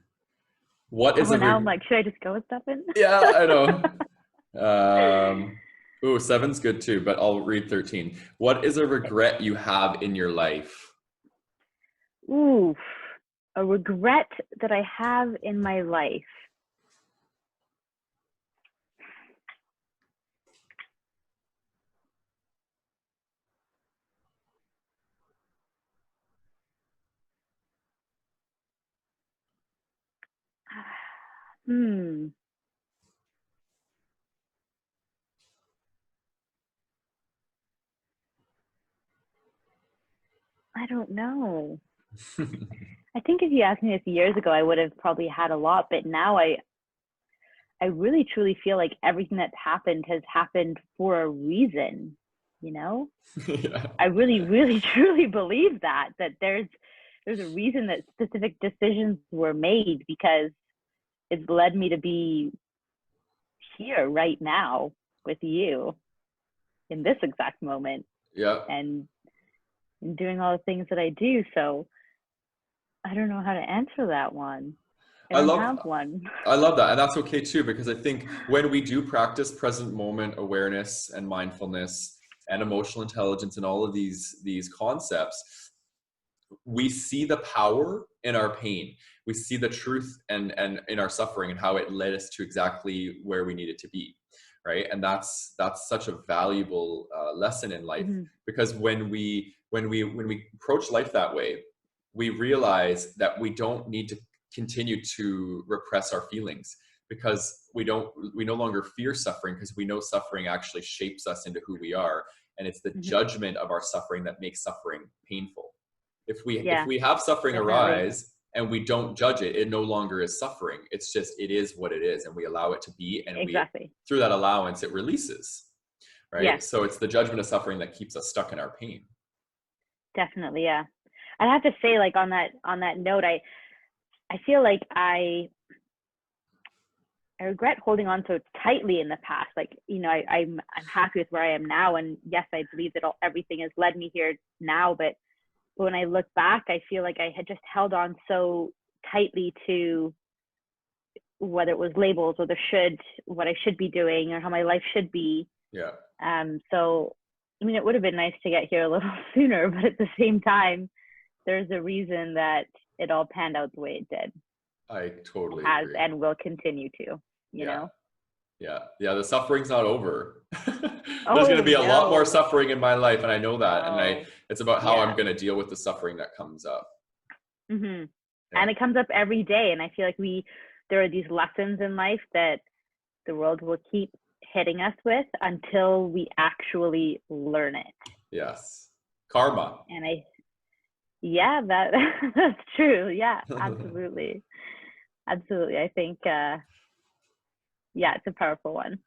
What is now I'm like, should I just go with 7? Yeah, I know. Ooh, 7's good too, but I'll read 13. What is a regret you have in your life? Ooh, a regret that I have in my life. I don't know. I think if you asked me this years ago, I would have probably had a lot, but now I really truly feel like everything that's happened has happened for a reason, you know? Yeah. I really, really, truly believe that there's a reason that specific decisions were made, because it's led me to be here right now with you in this exact moment. Yeah. And doing all the things that I do. So I don't know how to answer that one. I don't have one. I love that. And that's okay too, because I think when we do practice present moment awareness and mindfulness and emotional intelligence and all of these concepts, we see the power in our pain. We see the truth and in our suffering and how it led us to exactly where we needed to be. Right. And that's such a valuable lesson in life, because when we approach life that way, we realize that we don't need to continue to repress our feelings, because we no longer fear suffering, because we know suffering actually shapes us into who we are. And it's the judgment of our suffering that makes suffering painful. If we have suffering arise and we don't judge it, it no longer is suffering. It's just, it is what it is. And we allow it to be. And through that allowance, it releases. Right. Yeah. So it's the judgment of suffering that keeps us stuck in our pain. Definitely. Yeah. I have to say, like, on that note, I feel like I regret holding on so tightly in the past. Like, you know, I'm happy with where I am now. And yes, I believe that everything has led me here now. But when I look back, I feel like I had just held on so tightly to whether it was labels or what I should be doing or how my life should be. Yeah. So, I mean, it would have been nice to get here a little sooner, but at the same time, there's a reason that it all panned out the way it did. I totally has agree. And will continue to, you know? Yeah. The suffering's not over. There's going to Oh be a lot more no. suffering in my life, and I know that. And Oh it's about how I'm yeah. going to deal with the suffering that comes up. Hmm. Yeah. And it comes up every day. And I feel like there are these lessons in life that the world will keep hitting us with until we actually learn it. Yes. Karma. And yeah, that's true. Yeah, absolutely. Absolutely. I think, yeah, it's a powerful one.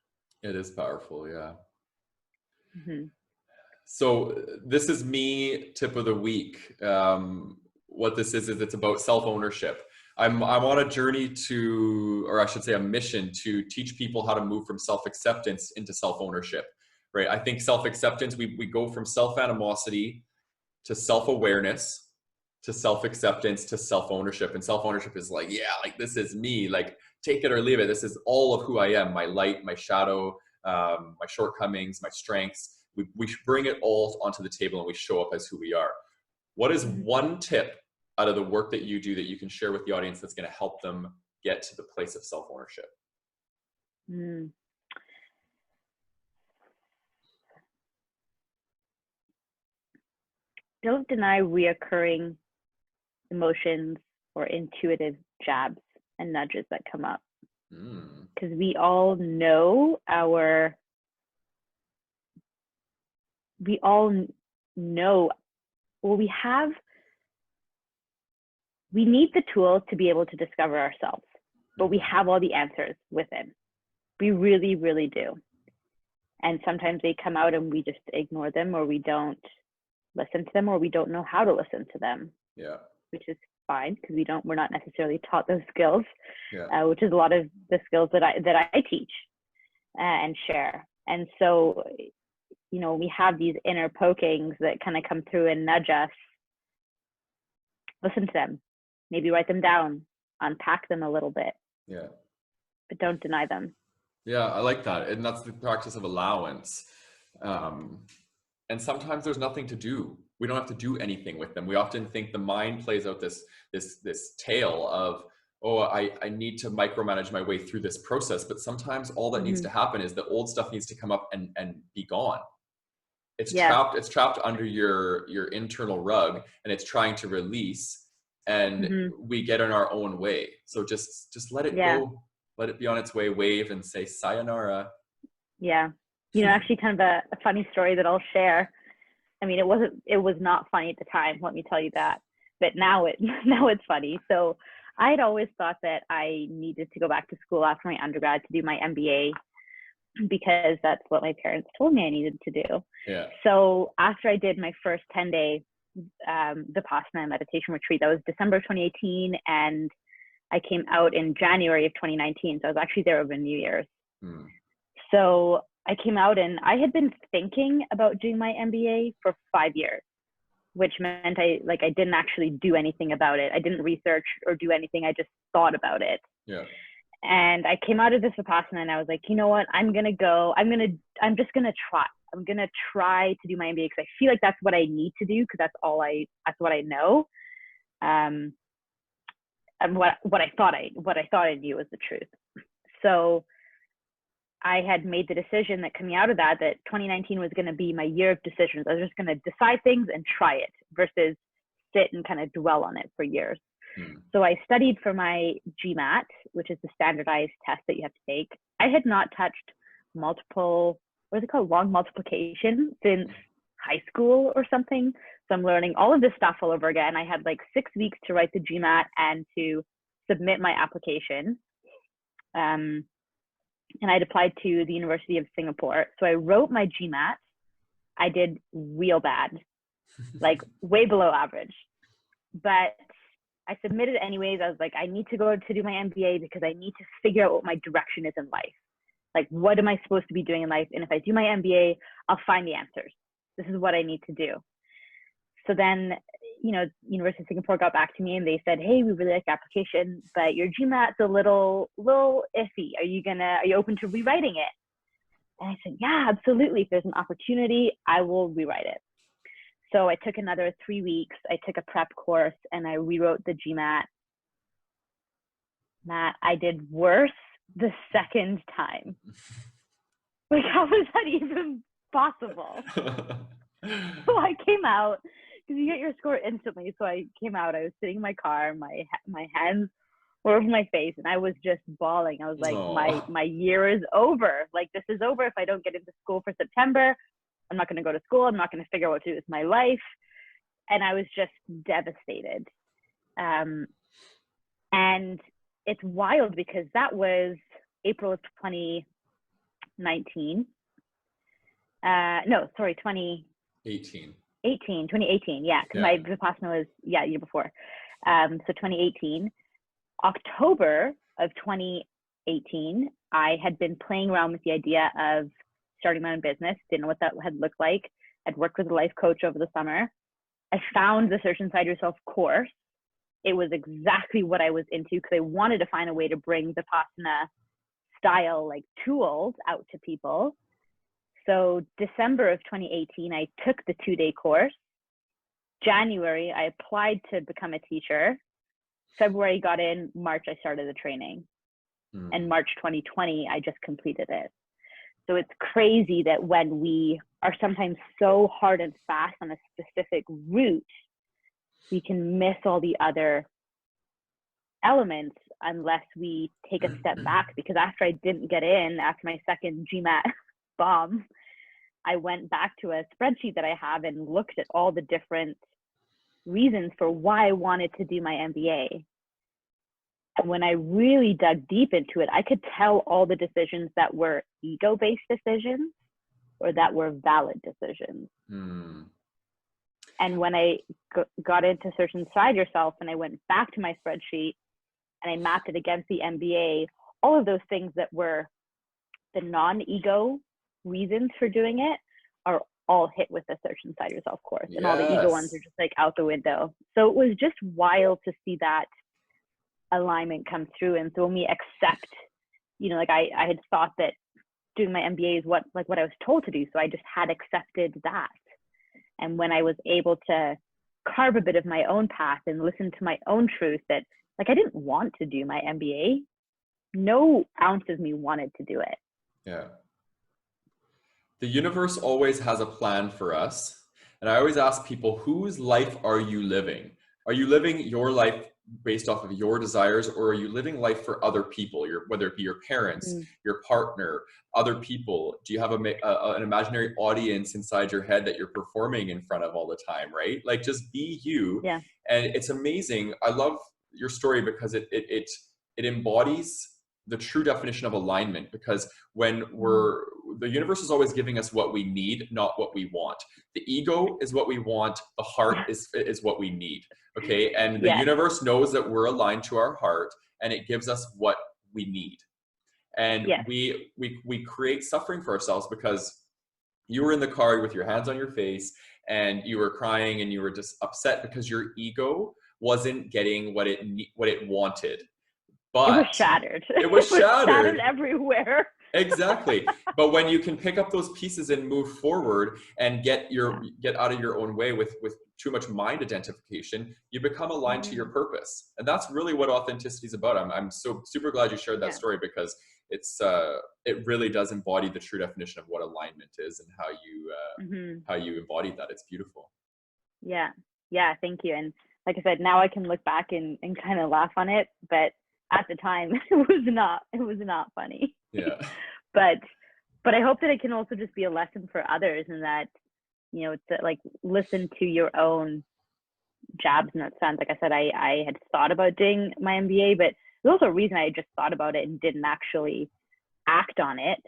It is powerful. Yeah. Hmm. So this is me tip of the week. What this is it's about self-ownership. I'm on a journey to, or I should say a mission to teach people how to move from self-acceptance into self-ownership, right? I think self-acceptance, we go from self-animosity to self-awareness to self-acceptance to self-ownership. And self-ownership is like, yeah, like this is me, like take it or leave it. This is all of who I am, my light, my shadow, my shortcomings, my strengths. We bring it all onto the table and we show up as who we are. What is Hmm. one tip out of the work that you do that you can share with the audience that's going to help them get to the place of self-ownership? Mm. Don't deny reoccurring emotions or intuitive jabs and nudges that come up. Mm. Because we all know we all know, well, we need the tools to be able to discover ourselves, but we have all the answers within. We really, really do. And sometimes they come out and we just ignore them, or we don't listen to them, or we don't know how to listen to them. Yeah. Which is fine, because we're not necessarily taught those skills, Yeah. which is a lot of the skills that I teach and share. And so, we have these inner pokings that kind of come through and nudge us. Listen to them, maybe write them down, unpack them a little bit, Yeah. but don't deny them. Yeah, I like that. And that's the practice of allowance. And sometimes there's nothing to do. We don't have to do anything with them. We often think the mind plays out this tale of, oh, I need to micromanage my way through this process. But sometimes all that needs Mm-hmm. to happen is the old stuff needs to come up and be gone. Yeah. It's trapped under your internal rug, and it's trying to release, and Mm-hmm. we get in our own way. So just let it Yeah. go. Let it be on its way, wave and say sayonara. Yeah. Actually, kind of a funny story that I'll share. I mean, it was not funny at the time, let me tell you that. But now it's funny. So I had always thought that I needed to go back to school after my undergrad to do my MBA, because that's what my parents told me I needed to do. Yeah. So after I did my first 10-day Vipassana meditation retreat, that was December 2018, and I came out in January of 2019. So I was actually there over New Year's. So I came out, and I had been thinking about doing my MBA for 5 years, which meant I didn't actually do anything about it. I didn't research or do anything. I just thought about it. Yeah. And I came out of this Vipassana and I was like, you know what? I'm just going to try. I'm going to try to do my MBA because I feel like that's what I need to do, because that's what I know. And what I thought I knew was the truth. So I had made the decision that coming out of that 2019 was going to be my year of decisions. I was just going to decide things and try it versus sit and kind of dwell on it for years. So I studied for my GMAT, which is the standardized test that you have to take. I had not touched long multiplication since high school or something. So I'm learning all of this stuff all over again. I had like 6 weeks to write the GMAT and to submit my application. And I'd applied to the University of Singapore. So I wrote my GMAT. I did real bad, like way below average. But I submitted anyways. I was like, I need to go to do my MBA because I need to figure out what my direction is in life. Like, what am I supposed to be doing in life? And if I do my MBA, I'll find the answers. This is what I need to do. So then, University of Singapore got back to me and they said, hey, we really like the application, but your GMAT's a little iffy. Are you open to rewriting it? And I said, yeah, absolutely. If there's an opportunity, I will rewrite it. So I took another 3 weeks. I took a prep course and I rewrote the GMAT. Matt, I did worse the second time. Like, how is that even possible? So I came out, because you get your score instantly. So I came out, I was sitting in my car, my hands were over my face, and I was just bawling. I was like, my year is over. Like, this is over. If I don't get into school for September, I'm not going to go to school. I'm not going to figure out what to do with my life. And I was just devastated. And it's wild because that was April of 2019. No, sorry, 2018. Yeah, because my Vipassana was, year before. So 2018, October of 2018, I had been playing around with the idea of starting my own business. Didn't know what that had looked like. I'd worked with a life coach over the summer. I found the Search Inside Yourself course. It was exactly what I was into, because I wanted to find a way to bring Vipassana style like tools out to people. So December of 2018, I took the 2-day course. January, I applied to become a teacher. February got in. March, I started the training. And March 2020, I just completed it. So it's crazy that when we are sometimes so hard and fast on a specific route, we can miss all the other elements unless we take a step back. Because after I didn't get in, after my second GMAT bomb, I went back to a spreadsheet that I have and looked at all the different reasons for why I wanted to do my MBA. And when I really dug deep into it, I could tell all the decisions that were ego-based decisions or that were valid decisions. And when I got into Search Inside Yourself and I went back to my spreadsheet and I mapped it against the MBA, all of those things that were the non-ego reasons for doing it are all hit with the Search Inside Yourself course. And all the ego ones are just like out the window. So it was just wild to see that alignment come through. And so when we accept, like I had thought that doing my MBA is what I was told to do. So I just had accepted that. And when I was able to carve a bit of my own path and listen to my own truth, that like I didn't want to do my MBA, no ounce of me wanted to do it. Yeah. The universe always has a plan for us. And I always ask people, whose life are you living? Are you living your life based off of your desires, or are you living life for other people? Whether it be your parents, your partner, other people? Do you have an imaginary audience inside your head that you're performing in front of all the time, right? Like, just be you. Yeah. And it's amazing. I love your story because it embodies the true definition of alignment, because when the universe is always giving us what we need, not what we want. The ego is what we want. The heart is what we need. Okay. And the universe knows that we're aligned to our heart, and it gives us what we need. And we create suffering for ourselves, because you were in the car with your hands on your face and you were crying and you were just upset because your ego wasn't getting what it wanted. But it was shattered. It was shattered everywhere. Exactly. But when you can pick up those pieces and move forward and get out of your own way with too much mind identification, you become aligned to your purpose. And that's really what authenticity is about. I'm so super glad you shared that story, because it really does embody the true definition of what alignment is and how you embody that. It's beautiful. Yeah. Thank you. And like I said, now I can look back and kind of laugh on it, but at the time it was not funny. Yeah. but I hope that it can also just be a lesson for others, and that, to like listen to your own jabs in that sense. Like I said, I had thought about doing my MBA, but there's also a reason I just thought about it and didn't actually act on it,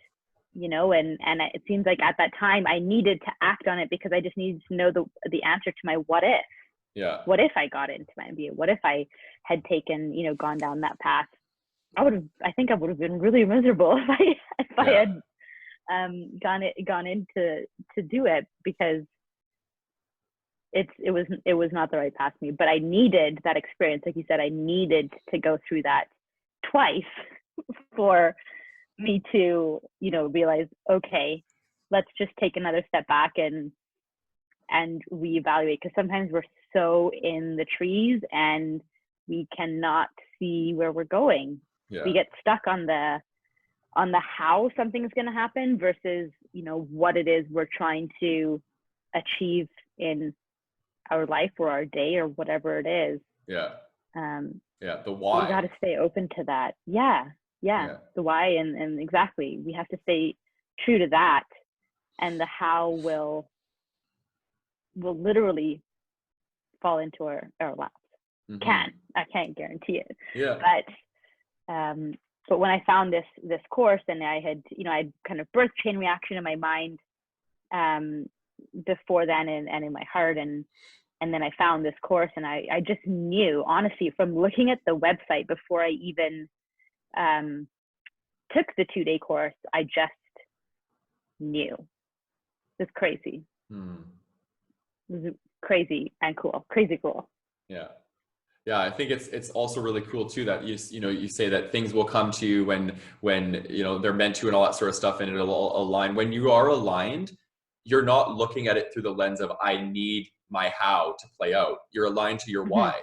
and it seems like at that time I needed to act on it because I just needed to know the answer to my what if. Yeah. What if I got into my MBA? What if I had taken, gone down that path? I think I would have been really miserable if I had gone in to do it, because it was not the right path for me. But I needed that experience. Like you said, I needed to go through that twice for me to, realize, okay, let's just take another step back and reevaluate, because sometimes we're so in the trees and we cannot see where we're going. We get stuck on the on the how something is going to happen versus, you know, what it is we're trying to achieve in our life or our day or whatever it is. Yeah. Yeah, the why. we got to stay open to that. Yeah. The why, and exactly, we have to stay true to that, and the how will literally fall into our laps. I can't guarantee it. Yeah. But when I found this course, and I had, you know, I'd kind of birthed chain reaction in my mind before then, and in my heart, and then I found this course, and I just knew, honestly, from looking at the website before I even took the 2-day course, I just knew. It's crazy. It was crazy and cool. Crazy cool. Yeah. I think it's also really cool too that you know, you say that things will come to you when you know they're meant to, and all that sort of stuff, and it'll align. When you are aligned, you're not looking at it through the lens of I need my how to play out. You're aligned to your why.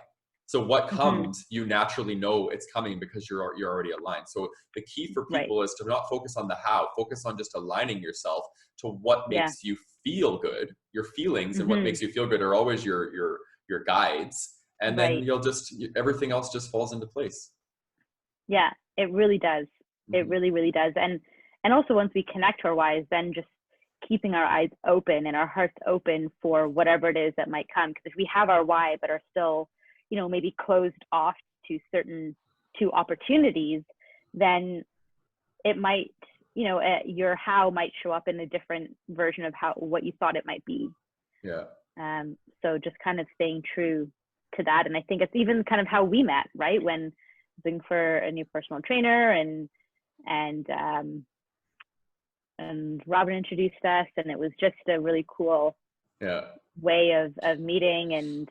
So what comes, you naturally know it's coming because you're already aligned. So the key for people is to not focus on the how, focus on just aligning yourself to what makes you feel good. Your feelings and what makes you feel good are always your guides. And then you'll just, everything else just falls into place. Yeah, it really does. It really, really does. And also, once we connect to our whys, then just keeping our eyes open and our hearts open for whatever it is that might come. Because if we have our why, but are still, you know, maybe closed off to opportunities, then it might, you know, your how might show up in a different version of what you thought it might be. Yeah. So just kind of staying true to that. And I think it's even kind of how we met, right? When looking for a new personal trainer, and Robin introduced us, and it was just a really cool way of meeting and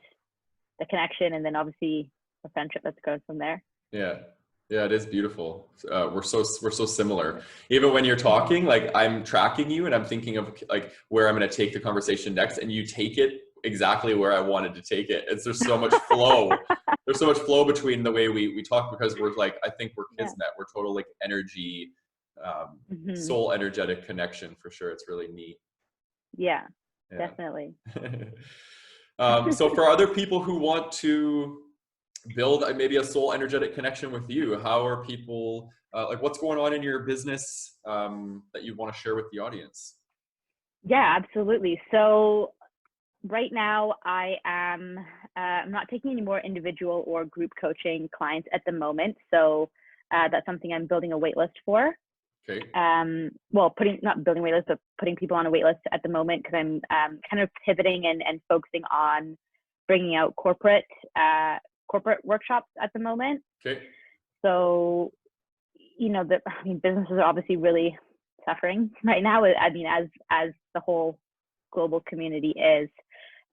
the connection, and then obviously the friendship that goes from there. Yeah, it is beautiful. We're so similar. Even when you're talking, like I'm tracking you and I'm thinking of like where I'm going to take the conversation next, and you take it exactly where I wanted to take it. There's so much flow. There's so much flow between the way we talk, because we're like, I think we're kismet. We're total like energy, soul energetic connection for sure. It's really neat. Yeah. Definitely. So for other people who want to build maybe a soul energetic connection with you, how are people, like what's going on in your business that you want to share with the audience? Yeah, absolutely. So right now I'm not taking any more individual or group coaching clients at the moment. So that's something I'm building a wait list for. Okay. Well, not building wait list, but putting people on a wait list at the moment, because I'm kind of pivoting and focusing on bringing out corporate workshops at the moment. Okay. So, you know, businesses are obviously really suffering right now. I mean, as the whole global community is,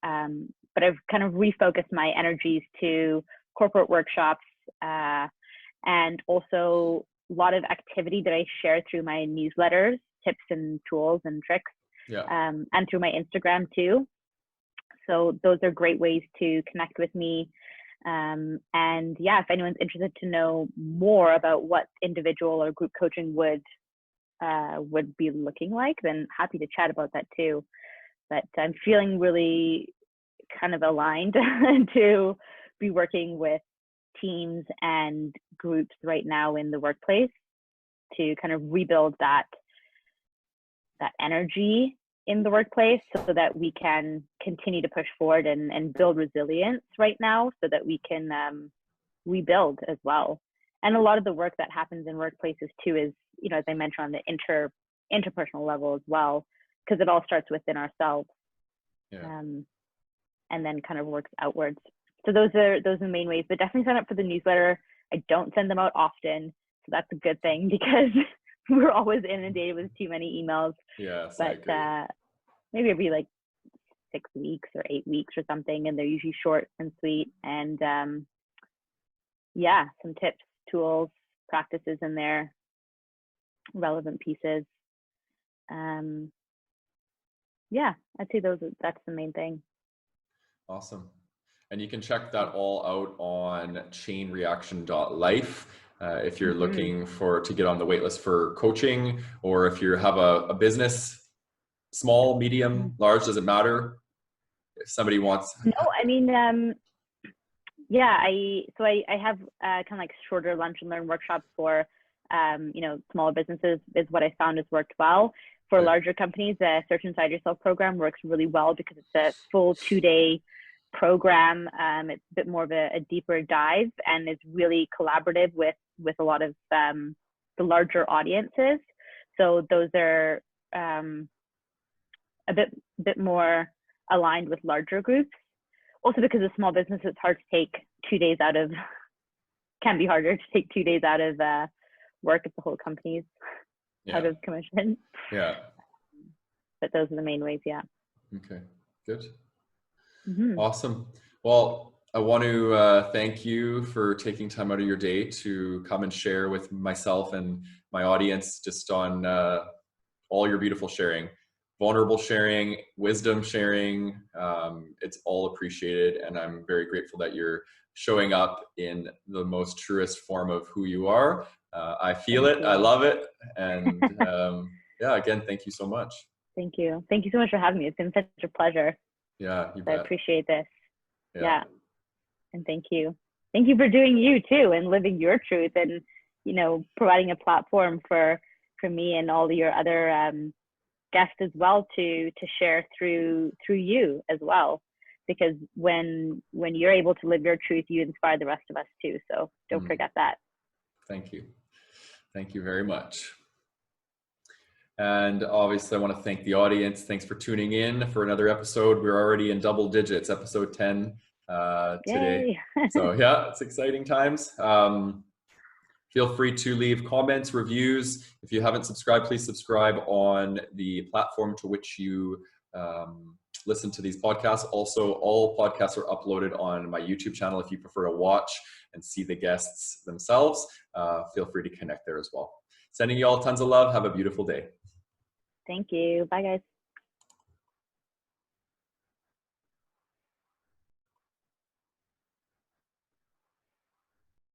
but I've kind of refocused my energies to corporate workshops, and also a lot of activity that I share through my newsletters, tips and tools and tricks, and through my Instagram too. So those are great ways to connect with me. And yeah, if anyone's interested to know more about what individual or group coaching would be looking like, then happy to chat about that too. But I'm feeling really kind of aligned to be working with teams and groups right now in the workplace to kind of rebuild that energy in the workplace, so that we can continue to push forward and build resilience right now, so that we can rebuild as well. And a lot of the work that happens in workplaces too is, you know, as I mentioned, on the interpersonal level as well, because it all starts within ourselves, and then kind of works outwards. So those are the main ways. But definitely sign up for the newsletter. I don't send them out often, so that's a good thing, because we're always inundated with too many emails. Yes, but maybe every like 6 weeks or 8 weeks or something, and they're usually short and sweet. And some tips, tools, practices in there, relevant pieces. I'd say that's the main thing. Awesome. And you can check that all out on chainreaction.life. If you're looking to get on the wait list for coaching, or if you have a business, small, medium, large, doesn't matter. If somebody wants. No, I mean, yeah, I have kind of like shorter lunch and learn workshops for, smaller businesses is what I found has worked well. For larger companies, the Search Inside Yourself program works really well because it's a full 2-day program. It's a bit more of a deeper dive, and it's really collaborative with a lot of the larger audiences. So those are a bit more aligned with larger groups. Also because of small business, it's hard to take 2 days can be harder to take 2 days out of work if the whole company's out of commission. Yeah. But those are the main ways, yeah. Okay, good. Awesome. Well, I want to thank you for taking time out of your day to come and share with myself and my audience just on all your beautiful sharing. Vulnerable sharing, wisdom sharing, it's all appreciated, and I'm very grateful that you're showing up in the most truest form of who you are. I feel it, I love it, and again, thank you so much. Thank you so much for having me. It's been such a pleasure. Yeah, you bet. I appreciate this. Yeah, and thank you for doing you too, and living your truth, and providing a platform for me and all your other guests as well to share through you as well, because when you're able to live your truth, you inspire the rest of us too, so don't forget that. Thank you very much. And obviously I want to thank the audience. Thanks for tuning in for another episode. We're already in double digits, episode 10 today. So yeah, it's exciting times. Feel free to leave comments, reviews. If you haven't subscribed, please subscribe on the platform to which you listen to these podcasts. Also, all podcasts are uploaded on my YouTube channel. If you prefer to watch and see the guests themselves, feel free to connect there as well. Sending you all tons of love. Have a beautiful day. Thank you. Bye, guys.